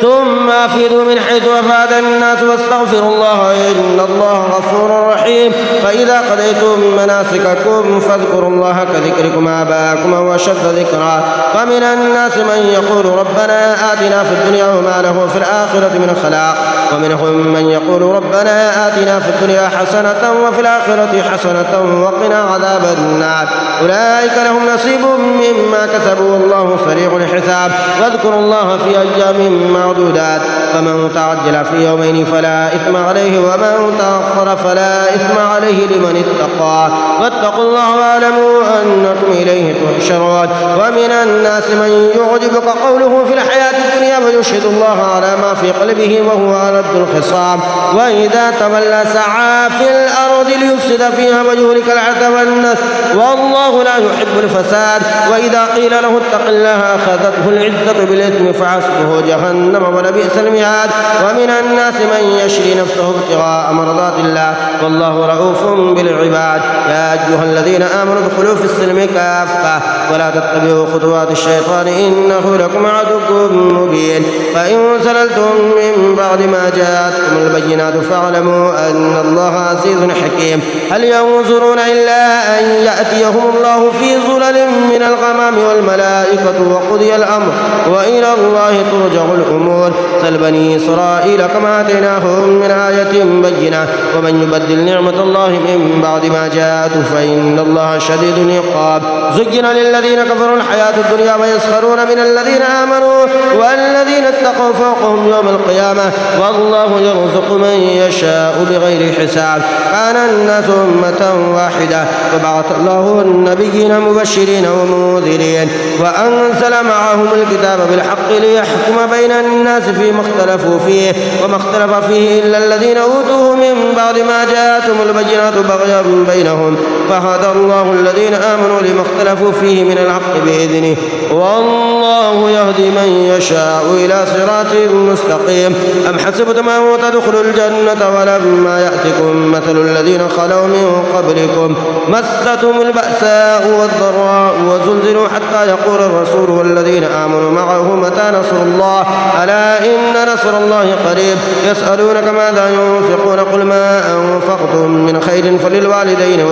ثم وأفيدوا من حيث أفاد الناس واستغفروا الله إن الله غفور رحيم. فإذا قضيتم مناسككم فاذكروا الله كذكركم آباءكم أو أشد ذكرا. ومن الناس من يقول ربنا آتنا في الدنيا وما له في الآخرة من خلاق. ومنهم من يقول ربنا آتنا في الدنيا حسنة وفي الآخرة حسنة وقنا عذاب النار. أولئك لهم نصيب مما كسبوا والله سريع الحساب. واذكروا الله في أيام معدودات فمن تعجل في يومين فلا إثم عليه ومن تأخر فلا إثم عليه لمن اتقى. واتقوا الله واعلموا أنكم إليه تحشرون. ومن الناس من يعجبك قوله في الحياة الدنيا ويشهد الله على ما في قلبه وهو ألد الخصام. وإذا تولى سعى في الأرض ليفسد فيها ويهلك الحرث والنسل والله لا يحب الفساد. وإذا قيل له اتق الله أخذته العزة بالإثم فحسبه جهنم ولبئس المهاد. ومن الناس من يشري نفسه ابتغاء مرضات الله والله رؤوف بالعباد. يا أيها الذين آمنوا ادخلوا في السلم كافة ولا تتبعوا خطوات الشيطان إنه لكم عدو مبين. فإن زللتم من بعد ما جاءتكم البينات فاعلموا أن الله عزيز حكيم. هل ينظرون إلا أن يأتيهم الله في ظلل من الغمام والملائكة وقضي الأمر وإلى الله ترجع الأمور. سل بني إسرائيل كما آتيناهم من آية بينة ومن يبدل نعمة الله من بعد ما جاءته فإن الله شديد العقاب. زين للذين كفروا الحياة الدنيا ويسخرون من الذين آمنوا والذين اتقوا فوقهم يوم القيامة والله يرزق من يشاء بغير حساب. كان الناس أمة واحدة فبعث الله النبيين مبشرين ومنذرين وأنزل معهم الكتاب بالحق ليحكم بين الناس فيما اختلفوا فيه وما اختلف فيه إلا الذين أوتوه من بعد ما جاءتهم البينات بغيا بينهم فهدى الله الذين آمنوا لما اختلفوا فيه من الحق بإذنه والله يهدي من يشاء إلى صراط مستقيم. أم حسبتم أن تدخلوا الجنة ولما يأتكم مثل الذين خلوا من قبلكم مستهم البأساء والضراء وزلزلوا حتى يقول الرسول والذين آمنوا معه متى نصر الله ألا إن نصر الله قريب. يسألونك ماذا ينفقون قل ما أنفقتم من خير فللوالدين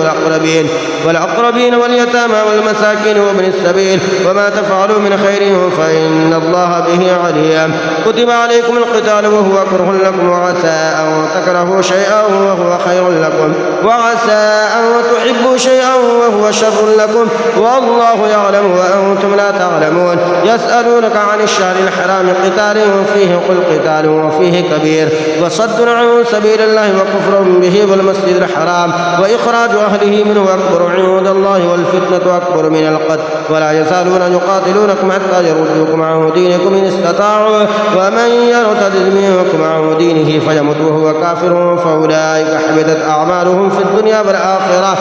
والأقربين واليتامى والمساكين وابن السبيل وما تفعلوا من خير فإن الله به عليم. كتب عليكم القتال وهو كره لكم وعسى أن تكرهوا شيئا وهو خير لكم وعسى أن تحبوا شيئا وهو شر لكم والله يعلم وأنتم لا تعلمون. يسألونك عن الشهر الحرام قتال فيه قل قتال وفيه كبير وصد عن سبيل الله وكفر به والمسجد الحرام وإخراج أهله منه أكبر عند الله والفتنة أكبر من القتل ولا يزالون يقاتلونكم حتى يردوكم عن دينكم إن استطاعوا ومن يرتد منكم عن دينه فيمت وهو كافر فأولئك حبطت أعمالهم في الدنيا والآخرة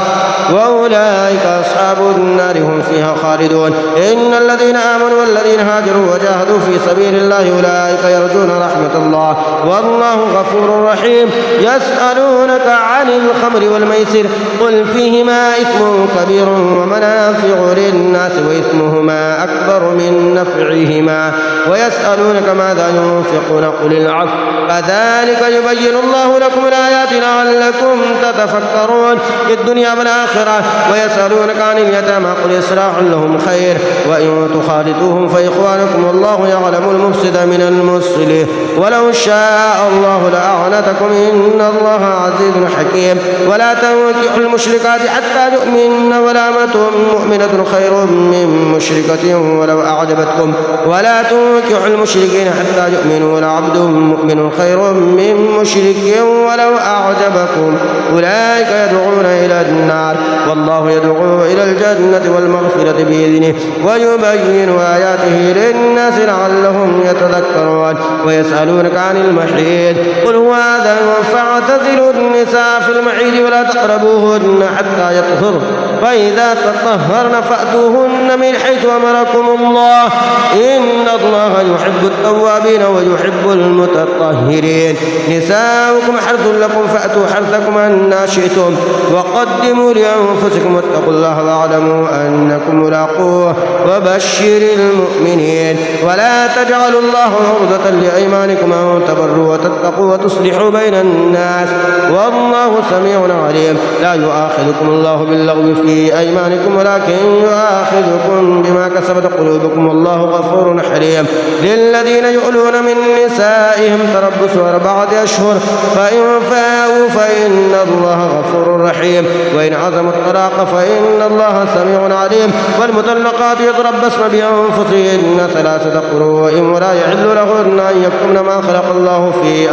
وأولئك أصحاب النار هم فيها خالدون. إن الذين آمنوا والذين هاجروا وجاهدوا في سبيل الله أولئك يرجون رحمة الله والله غفور رحيم. يسألونك عن الخمر والميسر قل فيهما إثم كبير ومنافع للناس وإثمهما أكبر من نفعهما ويسألونك ماذا ينفقون قل العفو كذلك يبين الله لكم الآيات لعلكم تتفكرون في الدنيا والآخرة. ويسألونك عن اليتامى قل إصلاح لهم خير وإن تخالطوهم فإخوانكم والله يعلم المفسد من المصلح ولو شاء الله لأعنتكم إن الله عزيز حكيم. ولا تنكحوا المشركات حتى يؤمن ولأمة مؤمنة خير من مشركة ولو أعجبتكم ولا تنكحوا المشركين حتى يؤمنوا ولعبد مؤمن خير من مشرك ولو أعجبكم أولئك يدعون إلى النار والله يدعو إلى الجنة والمغفرة بإذنه ويبين آياته للناس لعلهم يتذكرون. ويسألونك عن المحيض قل هو أذى فاعتزلوا النساء في المحيض ولا تقربوهن حتى يطهرن فإذا تطهرن فأتوهن من حيث أمركم الله إن الله يحب التوابين ويحب المتطهرين نساؤكم حرث لكم فأتوا حرثكم أنى شئتم وقدموا لأنفسكم واتقوا الله واعلموا أنكم ملاقوه وبشر المؤمنين ولا تجعلوا الله عرضة لأيمانكم أن تبروا وتتقوا وتصلحوا بين الناس والله سميع عليم لا يؤاخذكم الله باللغو في أيمانكم ولكن يؤاخذكم بما كسبت قلوبكم والله غفور حليم للذين يؤلون من نسائهم تربص 4 أشهر فإن فاءوا فإن الله غفور رحيم وإن عزموا الطلاق فإن الله سميع عليم والمطلقات يتربصن بأنفسهن 3 قروء ولا يحل لهن أن يكتمن ما خلق الله في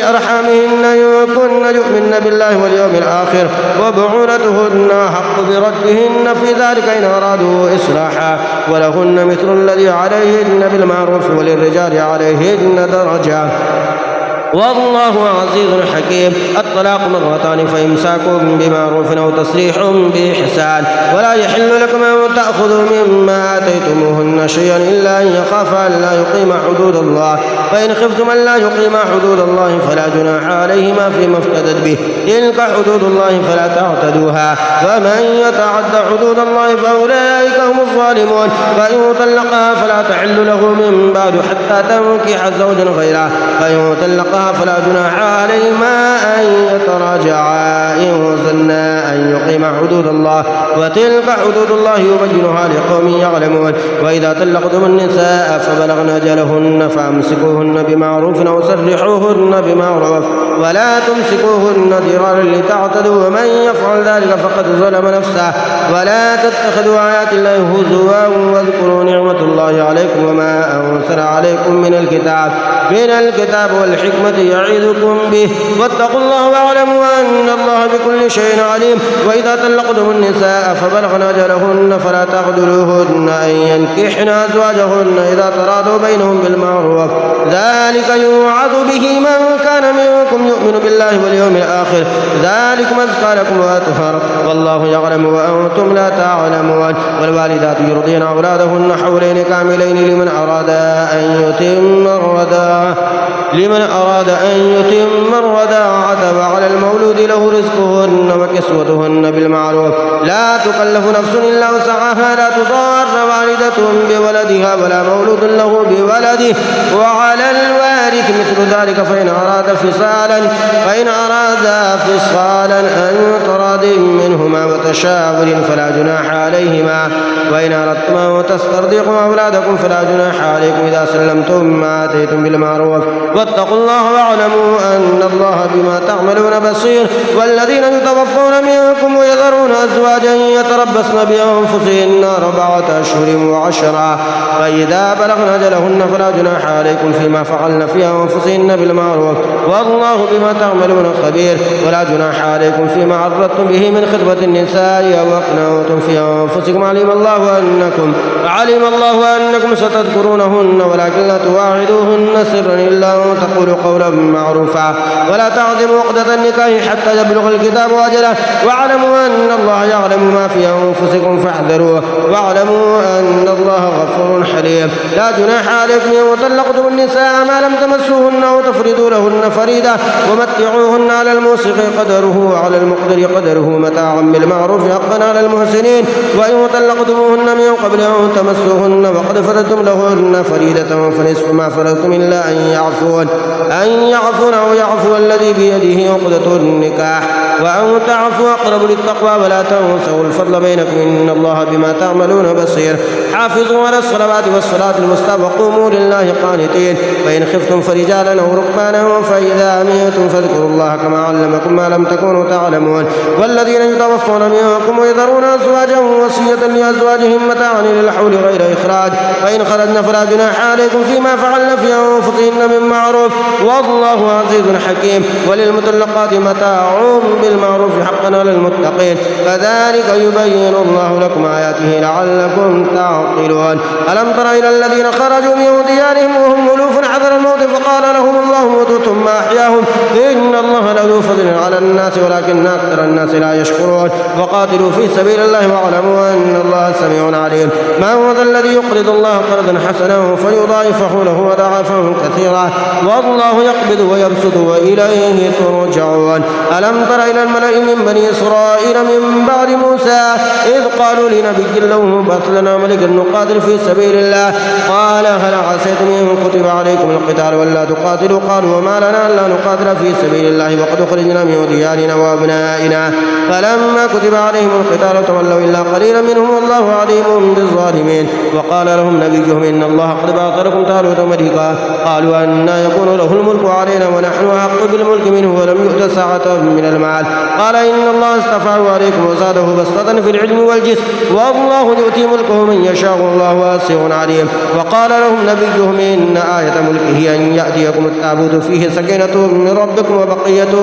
أرحامهن إن كن يؤمن بالله واليوم الآخر وبعولتهن حق بردهن في ذلك إن أرادوا إصلاحا ولهن مثل الذي عليهن بالمعروف وللرجال عليهن درجة والله عزيز حكيم الطلاق 2 فإمساك بمعروف أو تسريح بإحسان ولا يحل لكم أن تأخذوا مما آتيتموهن شيئا إلا أن يخافا أن لا يقيما حدود الله فإن خفتم أن لا يقيما حدود الله فلا جناح عليهما فيما افتدت به تلك حدود الله فلا تعتدوها ومن يتعد حدود الله فأولئك هم الظالمون فإن طلقها فلا تحل له من بعد حتى تنكح زوجا غيره فإن طلقها فلا جناح عليهما أن يتراجعا إن ظنا أن يقيما حدود الله وتلك حدود الله يبينها لقوم يعلمون وإذا طلقتم النساء فبلغن أجلهن فأمسكوهن بمعروف أو سرحوهن بمعروف ولا تمسكوهن ضرارا لتعتدوا ومن يفعل ذلك فقد ظلم نفسه ولا تتخذوا آيات الله هزوا واذكروا نعمة الله عليكم وما أنزل عليكم من الكتاب والحكمة يعظكم به واتقوا الله واعلموا أن الله بكل شيء عليم وإذا طلقتم النساء فبلغن أجلهن فلا تعذلوهن أن ينكحن أزواجهن إذا تراضوا بينهم بالمعروف ذلك يوعظ به من كان منكم يؤمن بالله واليوم الآخر ذلكم أزكى لكم وأطهر والله يعلم وأنتم لا تعلمون والوالدات يرضين أولادهن حولين كاملين لمن أراد أن يتم الرضاعة وعلى المولود له رزقهن وكسوتهن بالمعروف لا تكلف نفس إلا وسعها لا تضار والدة بولدها ولا مولود له بولده وعلى الوارث مثل ذلك فإن أراد فصالا أن تراض منهما وتشاور فلا جناح عليهما وإن أردتم أن تسترضعوا أولادكم فلا جناح عليكم إذا سلمتم ما آتيتم بالمعروف واتقوا الله واعلموا أن الله بما تعملون بصير والذين يتوفون منكم ويذرون أزواجا يتربصن بأنفسهن 4 أشهر و10 فإذا بلغن أجلهن فلا جناح عليكم فيما فعلن في أنفسهن بالمعروف والله بما تعملون خبير ولا جناح عليكم فيما عرضتم به من خطبة النساء أو أقنعتم في أنفسكم علم الله أنكم ستذكرونهن ولكن لا تواعدوهن سرا إلا أن تقولوا قولا معروفا ولا تعزموا عقدة النكاح حتى يبلغ الكتاب أجله واعلموا أن الله يعلم ما في أنفسكم فاحذروه واعلموا أن الله غفور حليم لا جناح عليكم إن طلقتم النساء ما لم تمسوهن وتفرضوا لهن فريدة ومتعوهن على الموسع قدره وعلى المقدر قدره متاعا بالمعروف حقا على المحسنين وإن طلقتموهن من قبل أن تمسوهن وقد فرضتم لهن فريدة فنصف ما فرضتم إلا أن يعفون أو يعفو الذي بيده عقدة النكاح وأن تعفوا أقرب للتقوى ولا تنسوا الفضل بينكم إن الله بما تعملون بصير حافظوا على الصلوات والصلاة الوسطى وقوموا لله قانتين فإن خفتم فرجالا أو ركبانا فإذا أمنتم فاذكروا الله كما علمكم ما لم تكونوا تعلمون والذين يتوفون منكم ويذرون أزواجا وصية لأزواجهم متاعا إلى الحول غير إخراج فإن خرجن فلا جناح عليكم فيما فعلن في أنفسهن من معروف والله عزيز حكيم وللمطلقات متاع بالمعروف حقا على المتقين كذلك يبين الله لكم آياته لعلكم تعقلون ألم تر إلى الذين خرجوا من ديارهم وهم ألوف حذر الموت فقال لهم الله موتوا ثم أحياهم إن الله لذو فضل على الناس ولكن أكثر الناس لا يشكرون وقاتلوا في سبيل الله واعلموا أن الله سميع عليم من هو ذا الذي يقرض الله قرضا حسنا فيضاعفه له أضعافا كثيرا والله يقبض ويبسط وإليه ترجعون ألم تر إلى الملأ من بني إسرائيل من بعد موسى إذ قالوا لنبي له ابعث لنا ملكا نقاتل في سبيل الله قال هل عسيتم إن كتب عليكم القتال ولا تقاتلوا قالوا وما لنا ألا نقاتل في سبيل الله وقد أخرجنا من ديارنا وأبنائنا فلما كتب عليهم القتال تولوا إلا قليلا منهم والله عليم بالظالمين وقال لهم نبيهم إن الله قد بعث لكم طالوت ملكا قالوا أنى يكون له الملك علينا ونحن أحق بالملك منه ولم يؤت سعة من المال قال إن الله اصطفاه عليكم وزاده بسطة في العلم والجسم والله يؤتي ملكه من يشاء والله واسع عليم وقال لهم نبيهم إن آية ملكه أن يأتيكم التابوت فيه سكينة من ربكم وبقية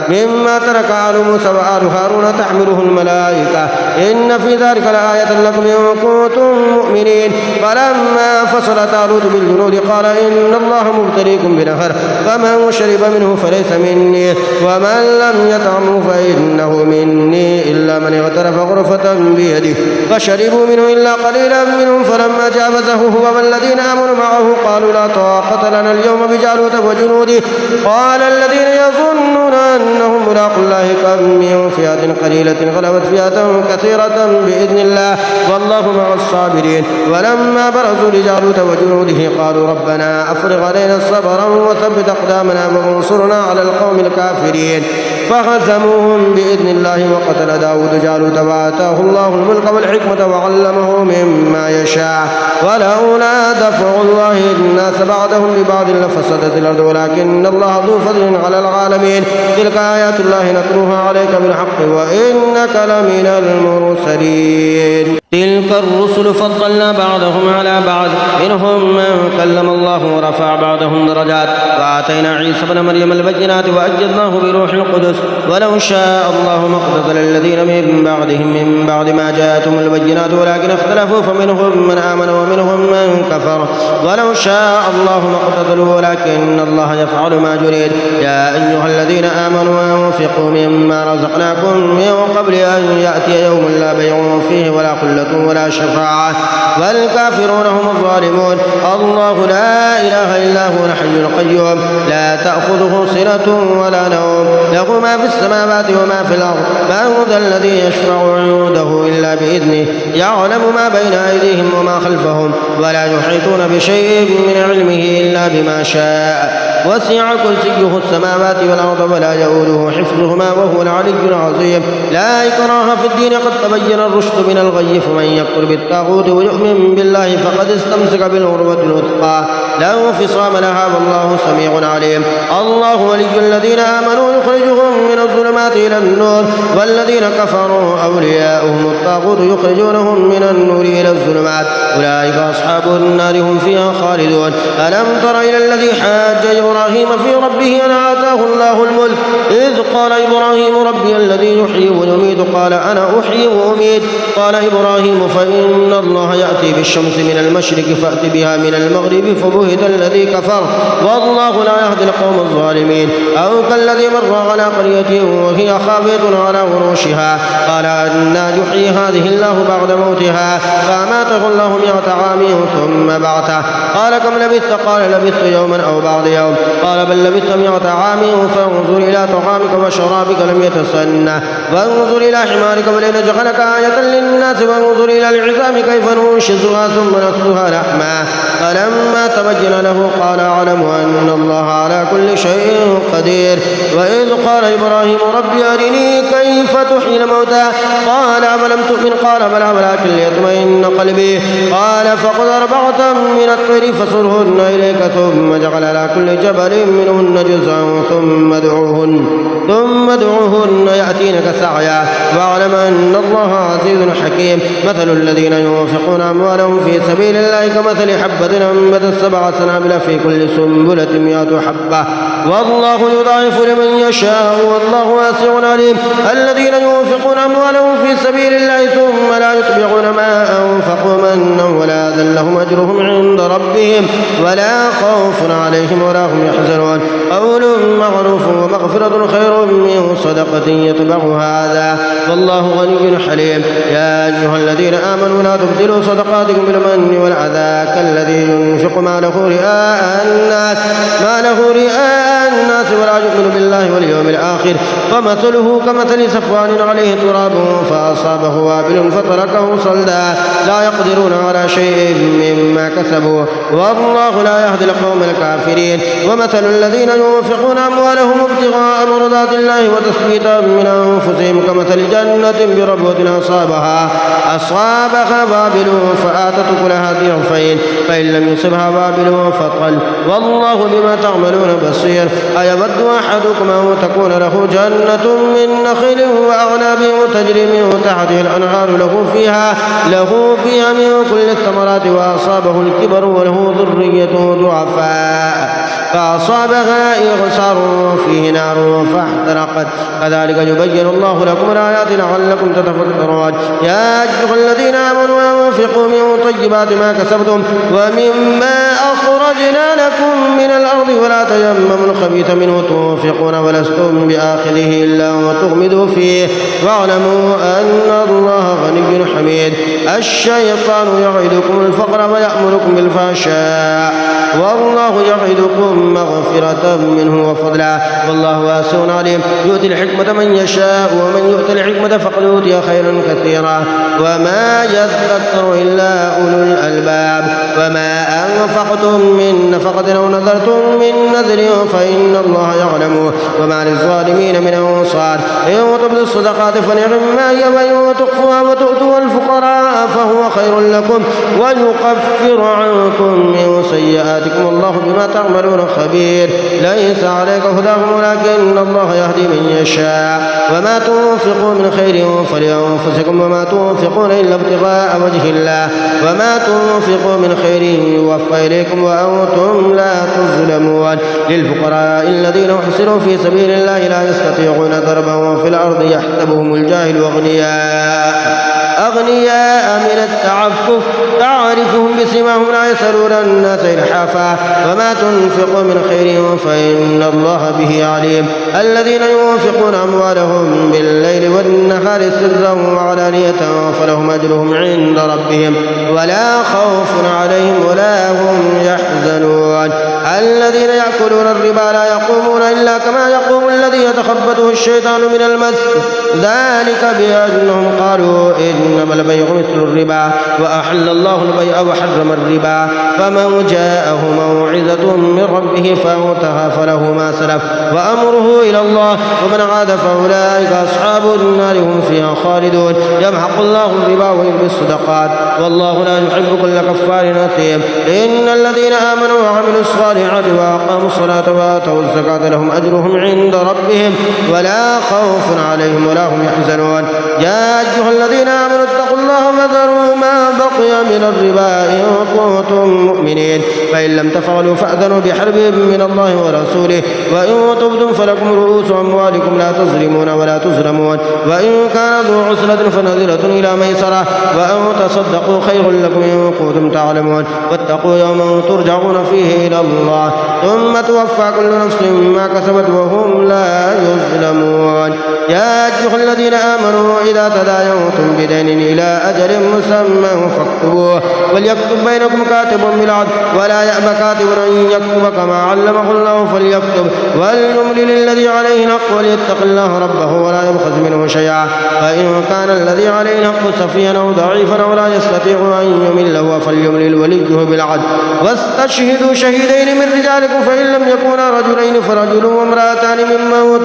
مما ترك آل موسى وآل هارون تحمله الملائكة إن في ذلك لآية لكم إن كنتم مؤمنين فلما فصل طالوت بالجنود قال إن الله مبتليكم بنهر فمن شرب منه فليس مني ومن لم يطعمه فإنه مني إلا من اغترف غرفة بيده فشربوا منه إلا قليلا منهم فلما جاوزه هو والذين آمنوا معه قالوا لا طاقة لنا اليوم بجالوت وجنوده قال الذين يظنون أنهم ملاقوا الله كم من فئة قليلة غلبت فئة كثيرة بإذن الله والله مع الصابرين ولما برزوا لجالوت وجنوده قالوا ربنا أفرغ علينا صبرا وثبت أقدامنا وانصرنا على القوم الكافرين فهزموهم بإذن الله وقتل داود جالوت وآتاه الله الملك والحكمة وعلمه مما يشاء ولولا دفع الله الناس بعضهم ببعض لفسدت الأرض ولكن الله ذو فضل على العالمين تلك آيات الله نتلوها عليك بالحق وإنك لمن المرسلين تلك الرسل فضلنا بعضهم على بعض منهم من كلم الله ورفع بعضهم درجات وآتينا عيسى ابن مريم البينات وأيدناه بروح القدس ولو شاء الله ما اقتتل الذين من بعدهم من بعد ما جاءتهم البينات ولكن اختلفوا فمنهم من آمن ومنهم من كفر ولو شاء الله ما اقتتلوا ولكن الله يفعل ما يريد يا أيها الذين آمنوا أنفقوا مما رزقناكم من قبل أن يأتي يوم لا بيع فيه ولا خلة ولا شفاعة والكافرون هم الظالمون الله لا إله إلا هو الحي القيوم لا تأخذه سنة ولا نوم له ما في السماوات وما في الأرض من ذا الذي يشفع عنده إلا بإذنه يعلم ما بين أيديهم وما خلفهم ولا يحيطون بشيء من علمه إلا بما شاء وسع كرسيه السماوات والأرض ولا يؤوده حفظهما وهو العلي العظيم لا إكراه في الدين قد تبين الرشد من الغي فمن يكفر بالطاغوت ويؤمن بالله فقد استمسك بالعروة الوثقى لا انفصام لها والله سميع عليم الله ولي الذين آمنوا يخرجهم من الظلمات إلى النور والذين كفروا أولياؤهم الطاغوت يخرجونهم من النور إلى الظلمات أولئك أصحاب النار هم فيها خالدون ألم تر إلى الذي حاج إبراهيم في ربه أن آتاه الله الملك إذ قال إبراهيم ربي الذي يحيي ويميت قال أنا أحيي وأميت قال إبراهيم فإن الله يأتي بالشمس من المشرق فأت بها من المغرب فبهت الذي كفر والله لا يهدي القوم الظالمين أو كالذي مر على قرية وهي خاوية على عروشها قال أنى يحيي هذه الله بعد موتها فأماته الله 100 عام ثم بعثه قال كم لبثت قال لبثت يوما أو بعض يوم قال بل لبثت 100 عام فانظر إلى طعامك وشرابك لم يتسنى وانظر إلى حمارك ولنجعلك آية للناس وانظر إلى العظام كيف ننشزها ثم نكسوها لحما فلما تبين له قال أعلم أن الله على كل شيء قدير وإذ قال إبراهيم ربي أرني كيف تحيي الموتى قال أفلم تؤمن قال بلى ولكن ليطمئن قلبي قال فخذ 4 من الطير فصرهن إليك ثم اجعل على كل جبل منهن جزءا ثم ادعوهن يأتينك سعيا واعلم أن الله عزيز حكيم مثل الذين ينفقون أموالهم في سبيل الله كمثل حبة أنبتت 7 سبع سنابل في كل سنبلة 100 حبة والله يضاعف لمن يشاء والله واسع عليم. الذين ينفقون أموالهم في سبيل الله ثم لا يتبعون ما أنفقوا منا ولا أذى لهم أجرهم عند ربهم ولا خوف عليهم ولا هم يحزنون. قول معروف ومغفرة خير من صدقة يتبعها أذى والله غني حليم. يا أيها الذين آمنوا لا تبطلوا صدقاتكم بالمن والأذى كالذي ينفق ماله رئاء الناس ولا يؤمن بالله واليوم الآخر فمثله كمثل صفوان عليه تراب فأصابه وابل فتركه صلدا لا يقدرون على شيء مما كسبوا والله لا يهدي القوم الكافرين. ومثل الذين ينفقون أموالهم ابتغاء مرضات الله وتثبيتا من أنفسهم كمثل جنة بربوة أصابها وابل فآتت كلها ضعفين فإن لم يصبها وابل فطل والله بما تعملون بصير. أيود أحدكم أن تكون له جنة من نخيل وأعناب تجري من تحتها الأنهار له فيها من كل الثمرات وأصابه الكبر وله ذرية ضعفاء فأصابها إعصار فيه نار فاحترقت كذلك يبين الله لكم الآيات لعلكم تتفكرون. يا أيها الذين آمنوا أنفقوا من طيبات ما كسبتم ومما أخرجنا لكم من الأرض ولا تيمموا الخبيث منه تنفقون ولستم بآخذه إلا أن تغمضوا فيه واعلموا أن الله غني حميد. الشيطان يعدكم الفقر ويأمركم بالفحشاء والله يعدكم مغفرة منه وفضلا والله واسع عليم. يؤتي الحكمة من يشاء ومن يؤتي الحكمة فقد أوتي خيرا كثيرا وما يذكر إلا أولو الألباب. وما أنفقتم من نفقة أو نذرتم من نذر فإن الله يعلمه وما للظالمين من أنصار. إن تبدوا الصدقات فنعما هي وإن تخفوها وتؤتوا الفقراء فهو خير لكم ويكفر عنكم من سيئاتكم والله بما تعملون خبير. ليس عليك هداهم ولكن الله يهدي من يشاء. وما تنفقوا من خير فلأنفسكم وما تنفقون إلا ابتغاء وجه الله وما تنفقوا من خير يوفى إليكم وأنتم لا تظلمون. للفقراء الذين احصروا في سبيل الله لا يستطيعون ضربا في الأرض يحسبهم الجاهل أغنياء من التعفف تعرفهم بسماهم لا يسألون الناس إلحافا وما تنفقوا من خير فإن الله به عليم. الذين ينفقون أموالهم بالليل والنهار سرا وعلانية فلهم أجرهم عند ربهم ولا خوف عليهم ولا هم يحزنون. الذين يأكلون الربا لا يقومون إلا كما يقوم الذي يتخبطه الشيطان من المس ذلك بأنهم قالوا إنما البيع مثل الربا وأحل الله البيع وحرم الربا. فمن جاءه موعظة من ربه فانتهى فله ما سلف وأمره إلى الله ومن عاد فأولئك أصحاب النار هم فيها خالدون. يمحق الله الربا ويربي الصدقات والله لا يحب كل كفار أثيم. إن الذين آمنوا وعملوا الصالحات وأقاموا الصلاة وآتوا الزكاة لهم أجرهم عند ربهم ولا خوف عليهم ولا هم يحزنون. يا أيها الذين آمنوا اتقوا الله وذروا ما بقي من الربا إن كنتم مؤمنين فإن لم تفعلوا فأذنوا بحرب من الله ورسوله وإن تبتم فلكم رؤوس أموالكم لا تظلمون ولا تظلمون. وإن كان ذو عسرة فنذرة إلى ميسرة وأن تصدقوا خير لكم إن كنتم تعلمون. واتقوا يوما ترجعون فيه إلى الله ثم توفى كل نفس ما كسبت وهم لا يظلمون. يا أيها الذين آمنوا إذا تداينتم بدين إلى أجل مسمى فاكتبوه وليكتب بينكم كاتب بالعدل ولا يأبى كاتب أن يكتب كما علمه الله فليكتب وليملل الذي عليه الحق وليتق الله ربه ولا يبخس منه شيئا. فإن كان الذي عليه الحق سفيها أو ضعيفا أو لا يستطيع أن يمل فليملل وليه بالعدل واستشهدوا شهيدين من رجالكم فإن لم يكونا رجلين فرجل وامرأتان ممن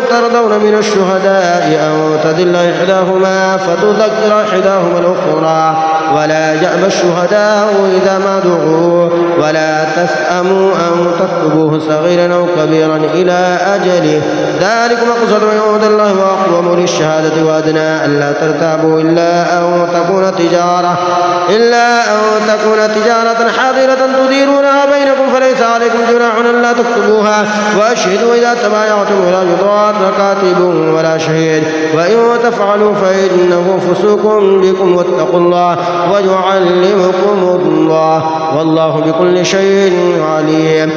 ترضون من الشهداء أو تدل إحداهما فتذكر إحداهما الأخرى ولا يأبى الشهداء إذا ما دعوا ولا تسأموا أن تكتبوه صغيرا أو كبيرا إلى أجله ذلك مقصد من عند الله وأقوم للشهادة وأدنى ألا ترتابوا إلا أن تكون تجارة حاضرة تديرونها بينكم فليس عليكم جناح ألا تكتبوها وأشهدوا إذا تبايعتم ولا يضار كاتب ولا شهيد وإن تفعلوا فإنه فسوق بكم واتقوا الله ويعلمكم الله والله بكل شيء عليم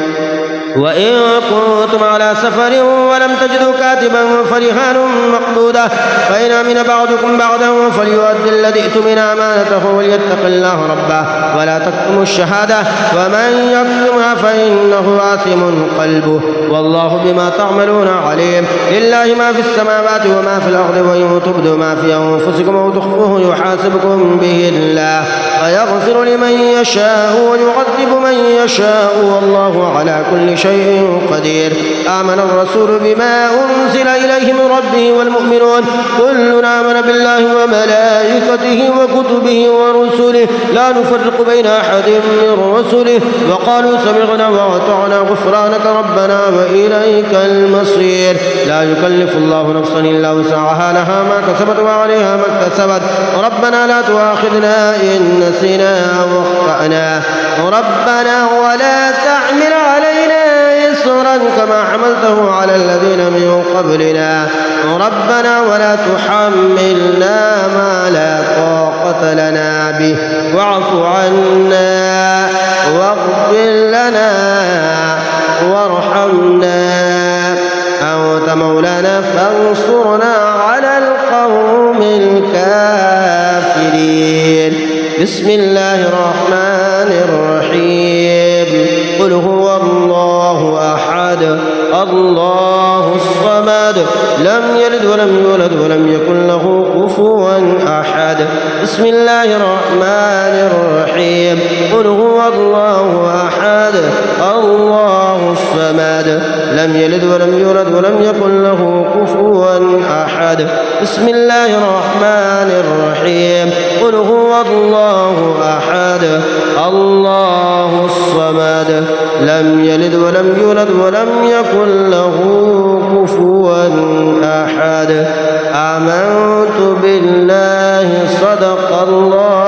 وإن كنتم على سفر ولم تجدوا كاتبا فرهان مقبوضة فإن أمن بعضكم بعضا فليؤدي الذي ائتمن أمانته وليتق الله ربه ولا تكتموا الشهادة ومن يكتمها فإنه آثم قلبه والله بما تعملون عليم لله ما في السماوات وما في الأرض وإن تبدوا ما في أنفسكم أو تخفوه يحاسبكم به الله ويغفر لمن يشاء ويعذب من يشاء والله على كل شيء قدير آمن الرسول بما أنزل إليه من ربه والمؤمنون كلنا آمن بالله وملائكته وكتبه ورسله لا نفرق بين أحد من رسله وقالوا سمعنا وأطعنا غفرانك ربنا وإليك المصير لا يكلف الله نفسا إلا وسعها لها ما كسبت وعليها ما اكتسبت ربنا لا تؤاخذنا إن نسينا أو أخطأنا ربنا ولا تحمل علينا إصرا كما حملته على الذين من قبلنا ربنا ولا تحملنا ما لا طاقة لنا به واعف عنا واغفر لنا وارحمنا أنت مولانا فانصرنا على القوم الكافرين بسم الله الرحمن الرحيم قل هو الله أحد الله الصمد لم يلد ولم يولد ولم يكن له كفوا أحد بسم الله الرحمن الرحيم قل هو الله أحد الله الصمد لم يلد ولم يولد ولم يكن له كفوا أحد بسم الله الرحمن الرحيم قل هو الله أحد الله الصمد لم يلد ولم يولد ولم يكن له كفوا أحد آمنت بالله صدق الله